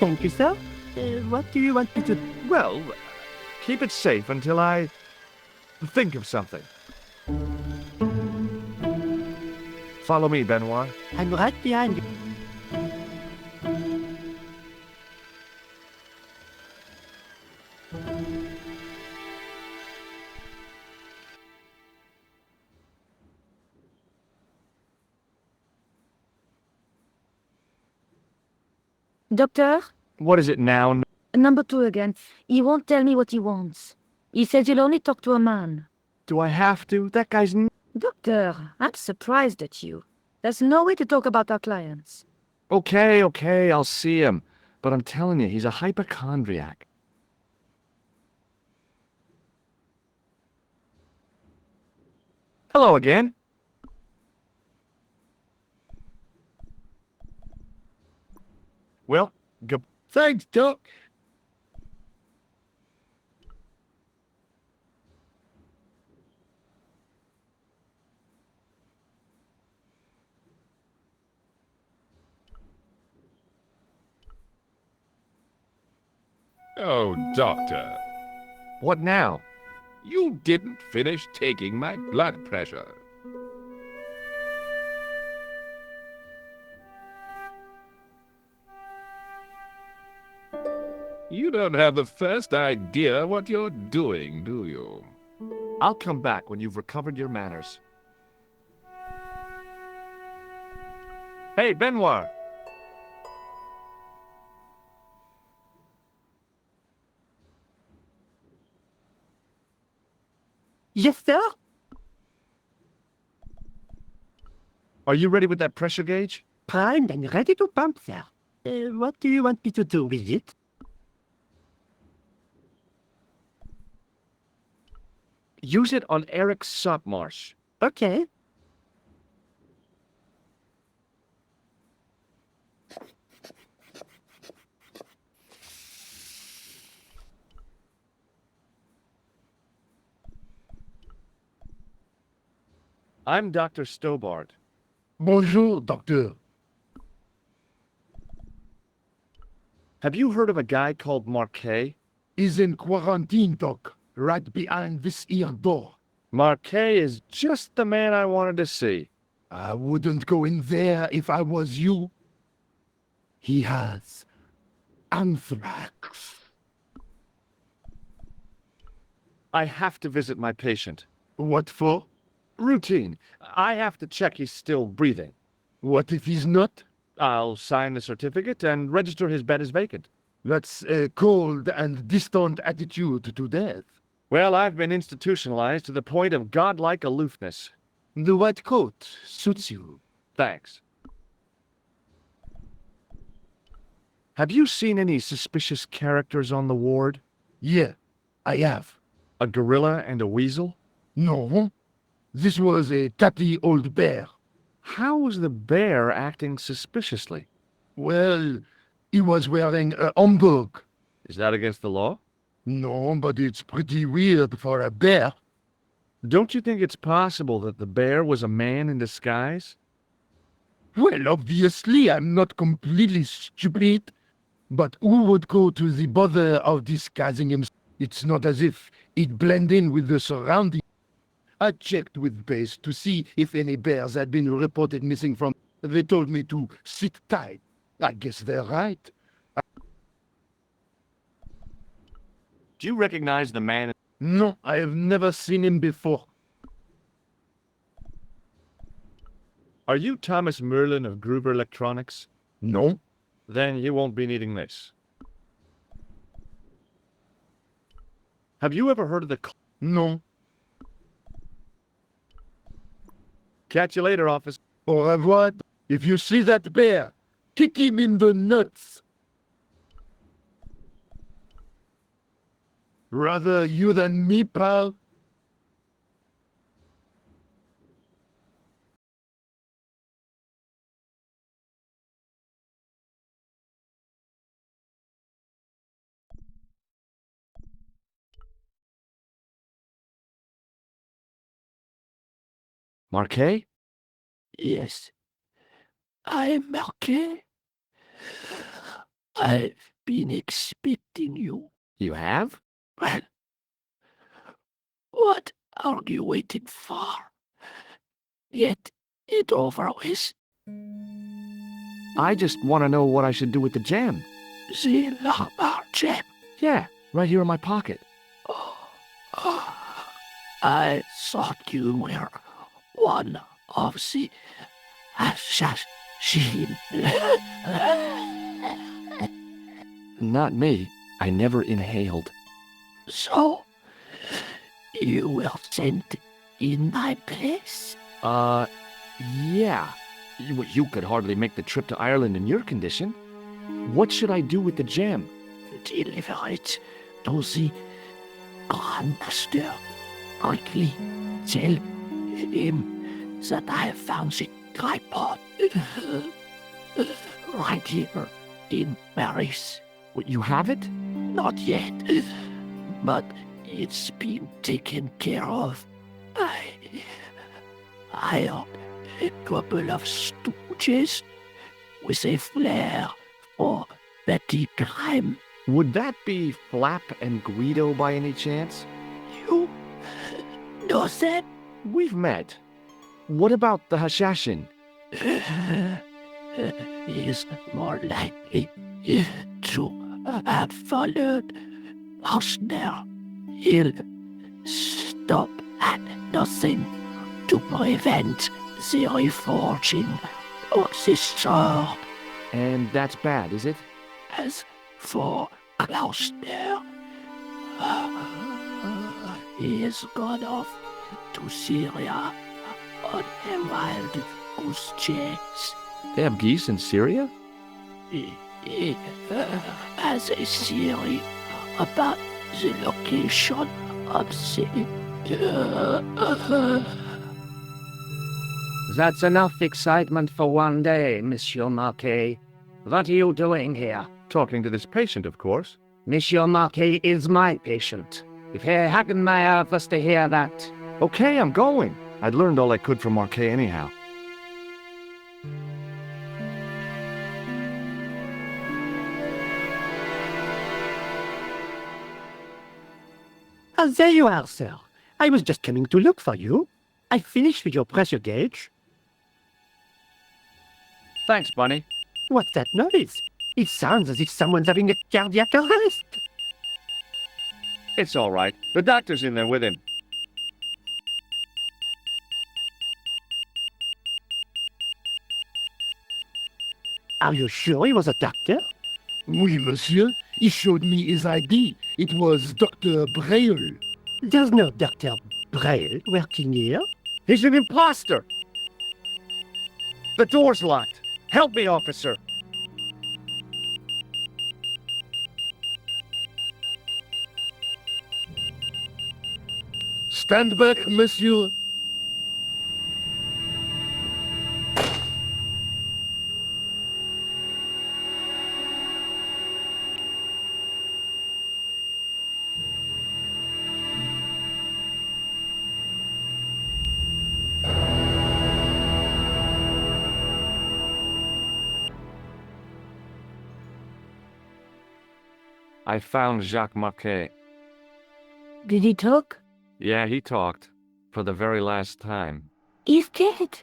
Thank you, sir. What do you want me to... Well, keep it safe until I think of something. Follow me, Benoit. I'm right behind you. Doctor? What is it now? Number 2 again. He won't tell me what he wants. He says he'll only talk to a man. Do I have to? That guy's... Doctor, I'm surprised at you. There's no way to talk about our clients. Okay, I'll see him. But I'm telling you, he's a hypochondriac. Hello again. Well, good. Thanks, Doc. Oh, Doctor, What now? you didn't finish taking my blood pressure. You don't have the first idea what you're doing, do you? I'll come back when you've recovered your manners. Hey, Benoit. Yes, sir? Are you ready with that pressure gauge? Primed and ready to pump, sir. What do you want me to do with it? Use it on Eric Sopmarsh. Okay. I'm Dr. Stobart. Bonjour, Doctor. Have you heard of a guy called Marquet? He's in quarantine, Doc. Right behind this here door. Marquet is just the man I wanted to see. I wouldn't go in there if I was you. He has anthrax. I have to visit my patient. What for? Routine. I have to check he's still breathing. What if he's not? I'll sign the certificate and register his bed as vacant. That's a cold and distant attitude to death. Well, I've been institutionalized to the point of godlike aloofness. The white coat suits you. Thanks. Have you seen any suspicious characters on the ward? Yeah, I have. A gorilla and a weasel? No, this was a tatty old bear. How was the bear acting suspiciously? Well, he was wearing a homburg. Is that against the law? No, but it's pretty weird for a bear. Don't you think it's possible that the bear was a man in disguise? Well, obviously, I'm not completely stupid. But who would go to the bother of disguising himself? It's not as if he'd blend in with the surroundings. I checked with base to see if any bears had been reported missing from. They told me to sit tight. I guess they're right. Do you recognize the man? No, I have never seen him before. Are you Thomas Merlin of Gruber Electronics? No. Then you won't be needing this. Have you ever heard of the... No. Catch you later, officer. Au revoir. If you see that bear, kick him in the nuts. Rather you than me, pal. Marquet? Yes, I'm Marquet. I've been expecting you. You have? Well, what are you waiting for? Get it over with. I just want to know what I should do with the gem. The Lamar gem. Yeah, right here in my pocket. I thought you were one of the assassins. Not me. I never inhaled. So, you were sent in my place? Yeah. You could hardly make the trip to Ireland in your condition. What should I do with the gem? Deliver it to the Grandmaster. Quickly tell him that I have found the tripod right here in Paris. What, you have it? Not yet, but it's been taken care of. I hired a couple of stooges with a flair for petty crime. Would that be Flap and Guido by any chance? You know that? We've met. What about the Hashashin? Is more likely to have followed Osner. He'll stop at nothing to prevent the reforging of this sword. And that's bad, is it? As for Klausner, he has gone off to Syria on a wild goose chase. They have geese in Syria? He has a theory about the location of the... That's enough excitement for one day, Monsieur Marquet. What are you doing here? Talking to this patient, of course. Monsieur Marquet is my patient. If Herr Hagenmeyer was to hear that... Okay, I'm going. I'd learned all I could from Marquet anyhow. There you are, sir. I was just coming to look for you. I finished with your pressure gauge. Thanks, Bunny. What's that noise? It sounds as if someone's having a cardiac arrest. It's all right. The doctor's in there with him. Are you sure he was a doctor? Oui, monsieur. He showed me his ID. It was Dr. Braille. There's no Dr. Braille working here. He's an imposter! The door's locked. Help me, officer. Stand back, monsieur. I found Jacques Marquet. Did he talk? Yeah, he talked. For the very last time. He's dead.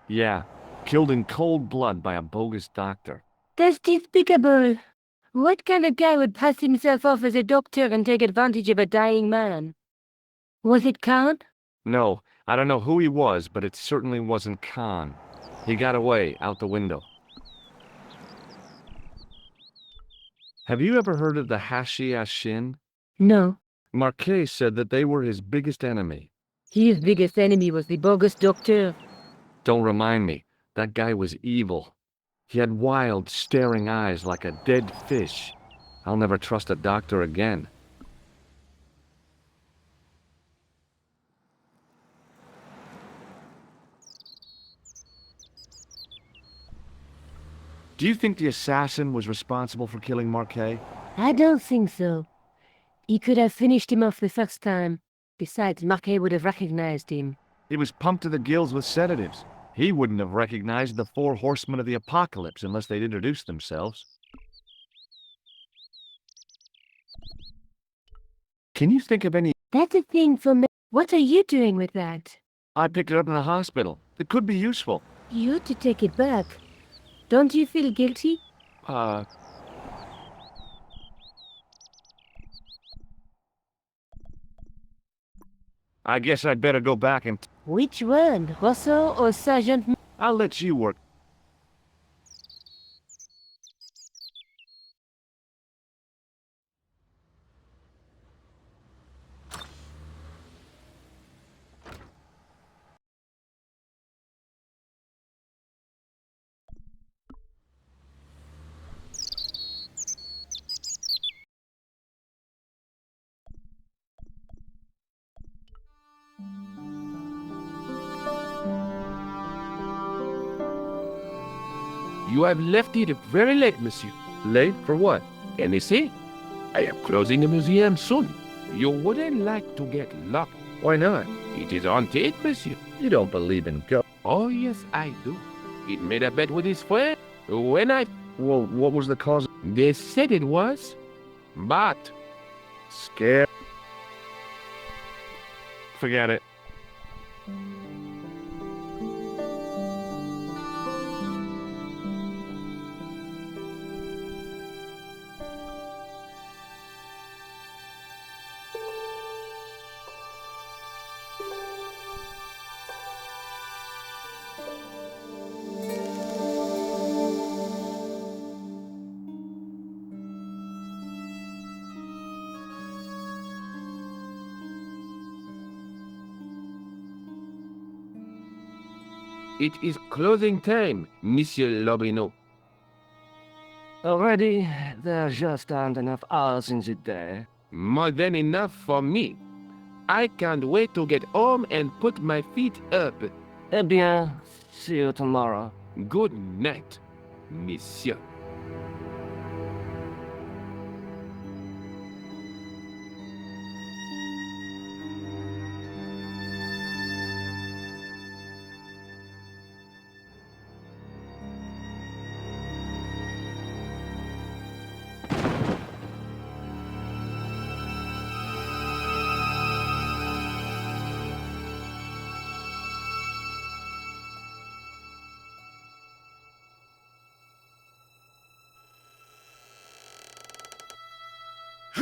Yeah, killed in cold blood by a bogus doctor. That's despicable. What kind of guy would pass himself off as a doctor and take advantage of a dying man? Was it Count? No, I don't know who he was, but it certainly wasn't Khan. He got away, out the window. Have you ever heard of the Hashi Ashin? No. Marquet said that they were his biggest enemy. His biggest enemy was the bogus doctor. Don't remind me. That guy was evil. He had wild, staring eyes like a dead fish. I'll never trust a doctor again. Do you think the assassin was responsible for killing Marquet? I don't think so. He could have finished him off the first time. Besides, Marquet would have recognized him. He was pumped to the gills with sedatives. He wouldn't have recognized the 4 horsemen of the apocalypse unless they'd introduced themselves. Can you think of any... That's a thing for me. What are you doing with that? I picked it up in the hospital. It could be useful. You ought to take it back. Don't you feel guilty? I guess I'd better go back and... Which one? Rousseau or Sergeant... I'll let you work. You have left it very late, monsieur. Late? For what? Can you see? I am closing the museum soon. You wouldn't like to get locked. Why not? It is haunted, monsieur. You don't believe in ghosts. Oh, yes, I do. He made a bet with his friend. When Well, what was the cause? They said it was, but... Scared. Forget it. It is closing time, Monsieur Lobineau. Already, there just aren't enough hours in the day. More than enough for me. I can't wait to get home and put my feet up. Eh bien, see you tomorrow. Good night, monsieur.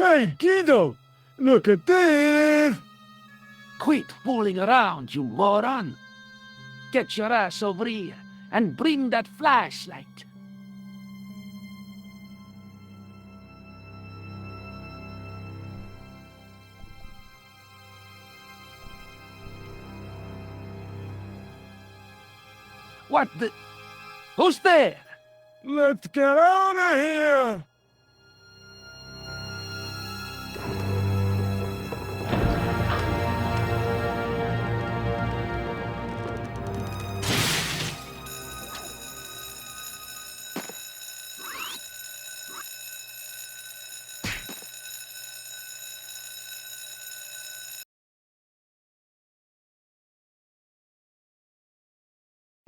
Hey, kiddo! Look at this! Quit fooling around, you moron! Get your ass over here and bring that flashlight. What the? Who's there? Let's get out of here!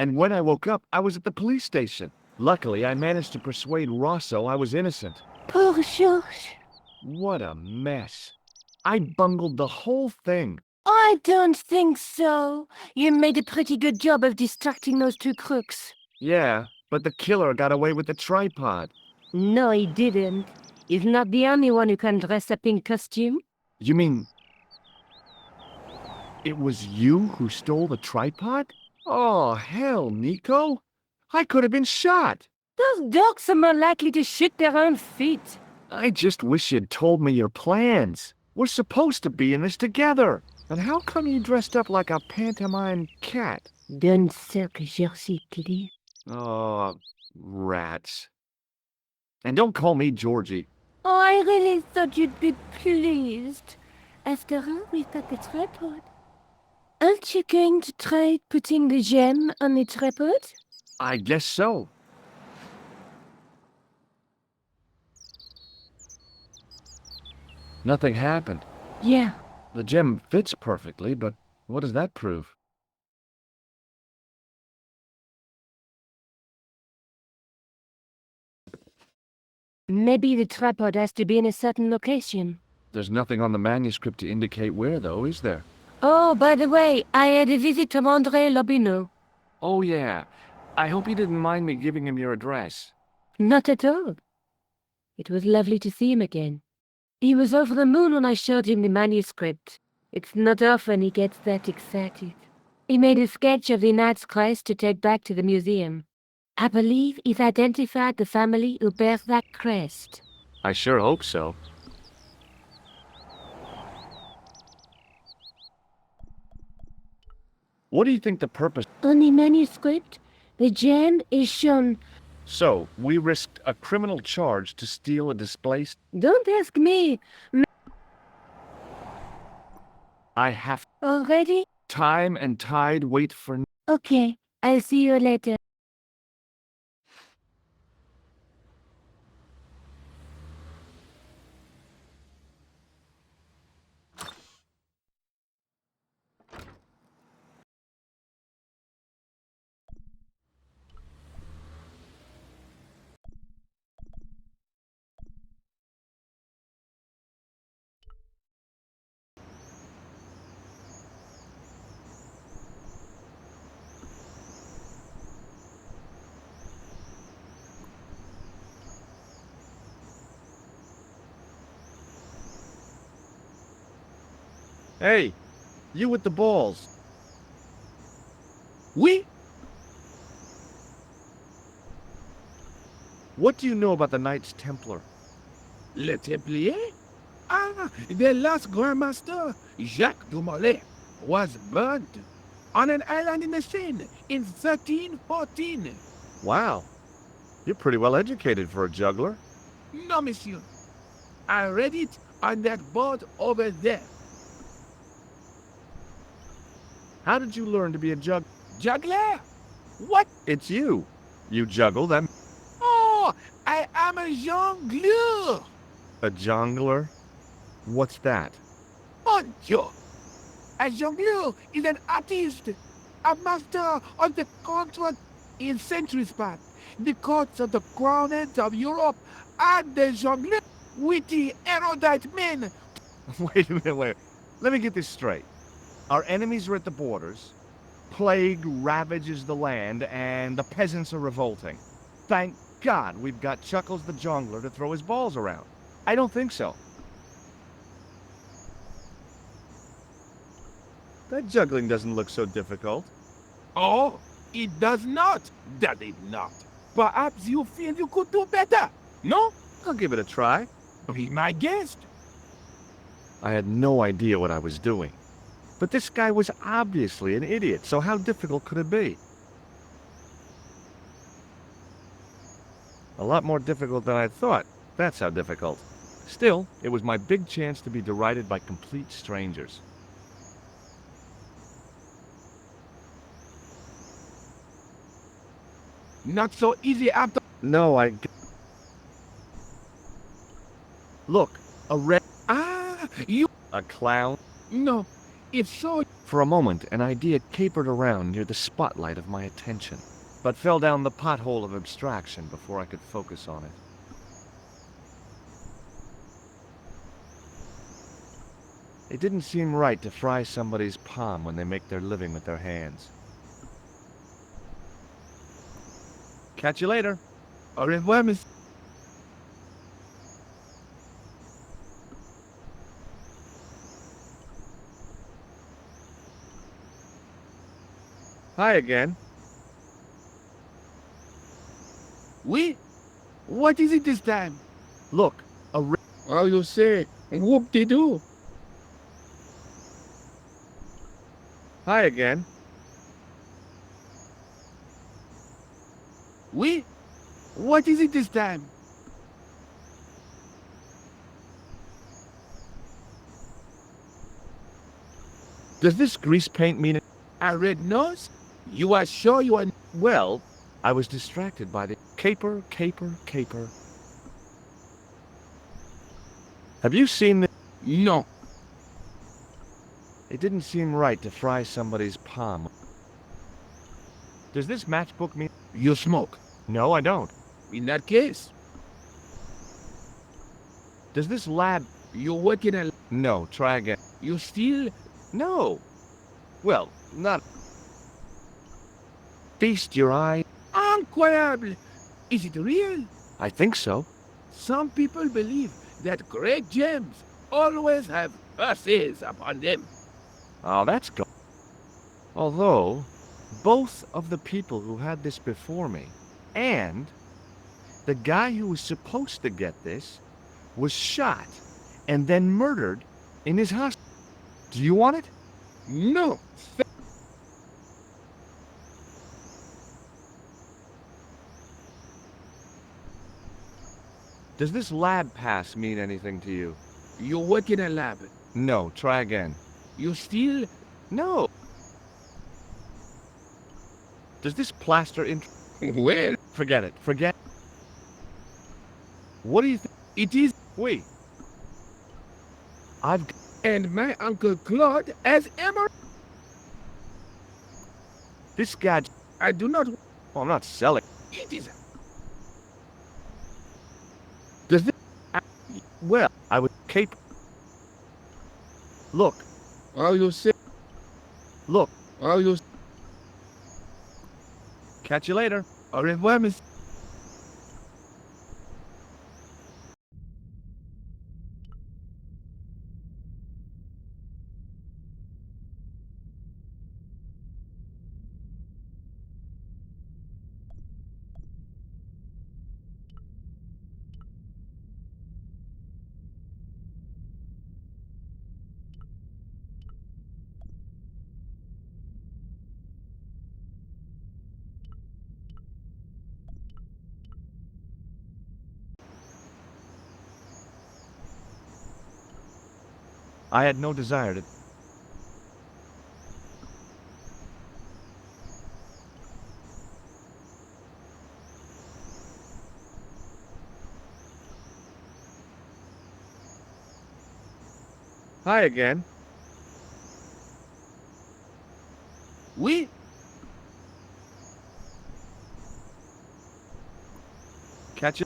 And when I woke up, I was at the police station. Luckily, I managed to persuade Rosso I was innocent. Poor George. What a mess. I bungled the whole thing. I don't think so. You made a pretty good job of distracting those two crooks. Yeah, but the killer got away with the tripod. No, he didn't. He's not the only one who can dress up in costume. You mean... it was you who stole the tripod? Oh, hell, Nico. I could have been shot. Those dogs are more likely to shoot their own feet. I just wish you'd told me your plans. We're supposed to be in this together. And how come you dressed up like a pantomime cat? Don't suck, Jersey, please. Oh, rats. And don't call me Georgie. Oh, I really thought you'd be pleased. After all, we've got the tripod. Aren't you going to try putting the gem on the tripod? I guess so. Nothing happened. Yeah. The gem fits perfectly, but what does that prove? Maybe the tripod has to be in a certain location. There's nothing on the manuscript to indicate where, though, is there? Oh, by the way, I had a visit from André Lobineau. Oh, yeah. I hope you didn't mind me giving him your address. Not at all. It was lovely to see him again. He was over the moon when I showed him the manuscript. It's not often he gets that excited. He made a sketch of the Knight's crest to take back to the museum. I believe he's identified the family who bears that crest. I sure hope so. What do you think the purpose... On the manuscript, the gem is shown. So, we risked a criminal charge to steal a displaced... Don't ask me. I have Already? time and tide wait for... Okay, I'll see you later. Hey, you with the balls. Oui? What do you know about the Knights Templar? Le Templier? Ah, the last Grand Master, Jacques de Molay, was burned on an island in the Seine in 1314. Wow. You're pretty well educated for a juggler. No, monsieur. I read it on that board over there. How did you learn to be a Juggler? What? It's you. You juggle them. Oh, I am a jongleur. A jongler? What's that? Mon Dieu. A jongleur is an artist, a master of the contract in centuries past. The courts of the crowned heads of Europe and the jongleur, witty, erudite men. Wait a minute, wait. Let me get this straight. Our enemies are at the borders, plague ravages the land, and the peasants are revolting. Thank God we've got Chuckles the Jongler to throw his balls around. I don't think so. That juggling doesn't look so difficult. Oh, it does not, does it not? Perhaps you feel you could do better, no? I'll give it a try. Be my guest. I had no idea what I was doing. But this guy was obviously an idiot, so how difficult could it be? A lot more difficult than I thought. That's how difficult. Still, it was my big chance to be derided by complete strangers. Not so easy after. No, Look, a red... Ah, you. A clown? No, it's so. For a moment, an idea capered around near the spotlight of my attention, but fell down the pothole of abstraction before I could focus on it. It didn't seem right to fry somebody's palm when they make their living with their hands. Catch you later. Au revoir, miss. Hi again. Oui? What is it this time? Look, Oh, you say, whoop-de-doo. hi again. Oui? What is it this time? Does this grease paint mean it? A red nose? You are sure you are... Well, I was distracted by the caper, caper, caper. Have you seen the... No. It didn't seem right to fry somebody's palm. Does this matchbook mean... You smoke. No, I don't. In that case, Does this lab... you work in a... No, try again. You steal... No. Well, not... Feast your eye. Incroyable! Is it real? I think so. Some people believe that great gems always have curses upon them. Oh, that's go... Although, both of the people who had this before me, and the guy who was supposed to get this, was shot and then murdered in his house. Do you want it? No. Does this lab pass mean anything to you? You work in a lab. No, try again. You steal... No. Does this plaster Well, Forget it. Forget... What do you think? it is... Wait. I've... And my Uncle Claude has emerald... This guy... I do not... Oh, I'm not selling. It is... Does this... Well, I would cape... Look. Oh, you say... Look. Oh, you... Catch you later. Au revoir, miss... I had no desire to... Hi again. Oui? Catch you...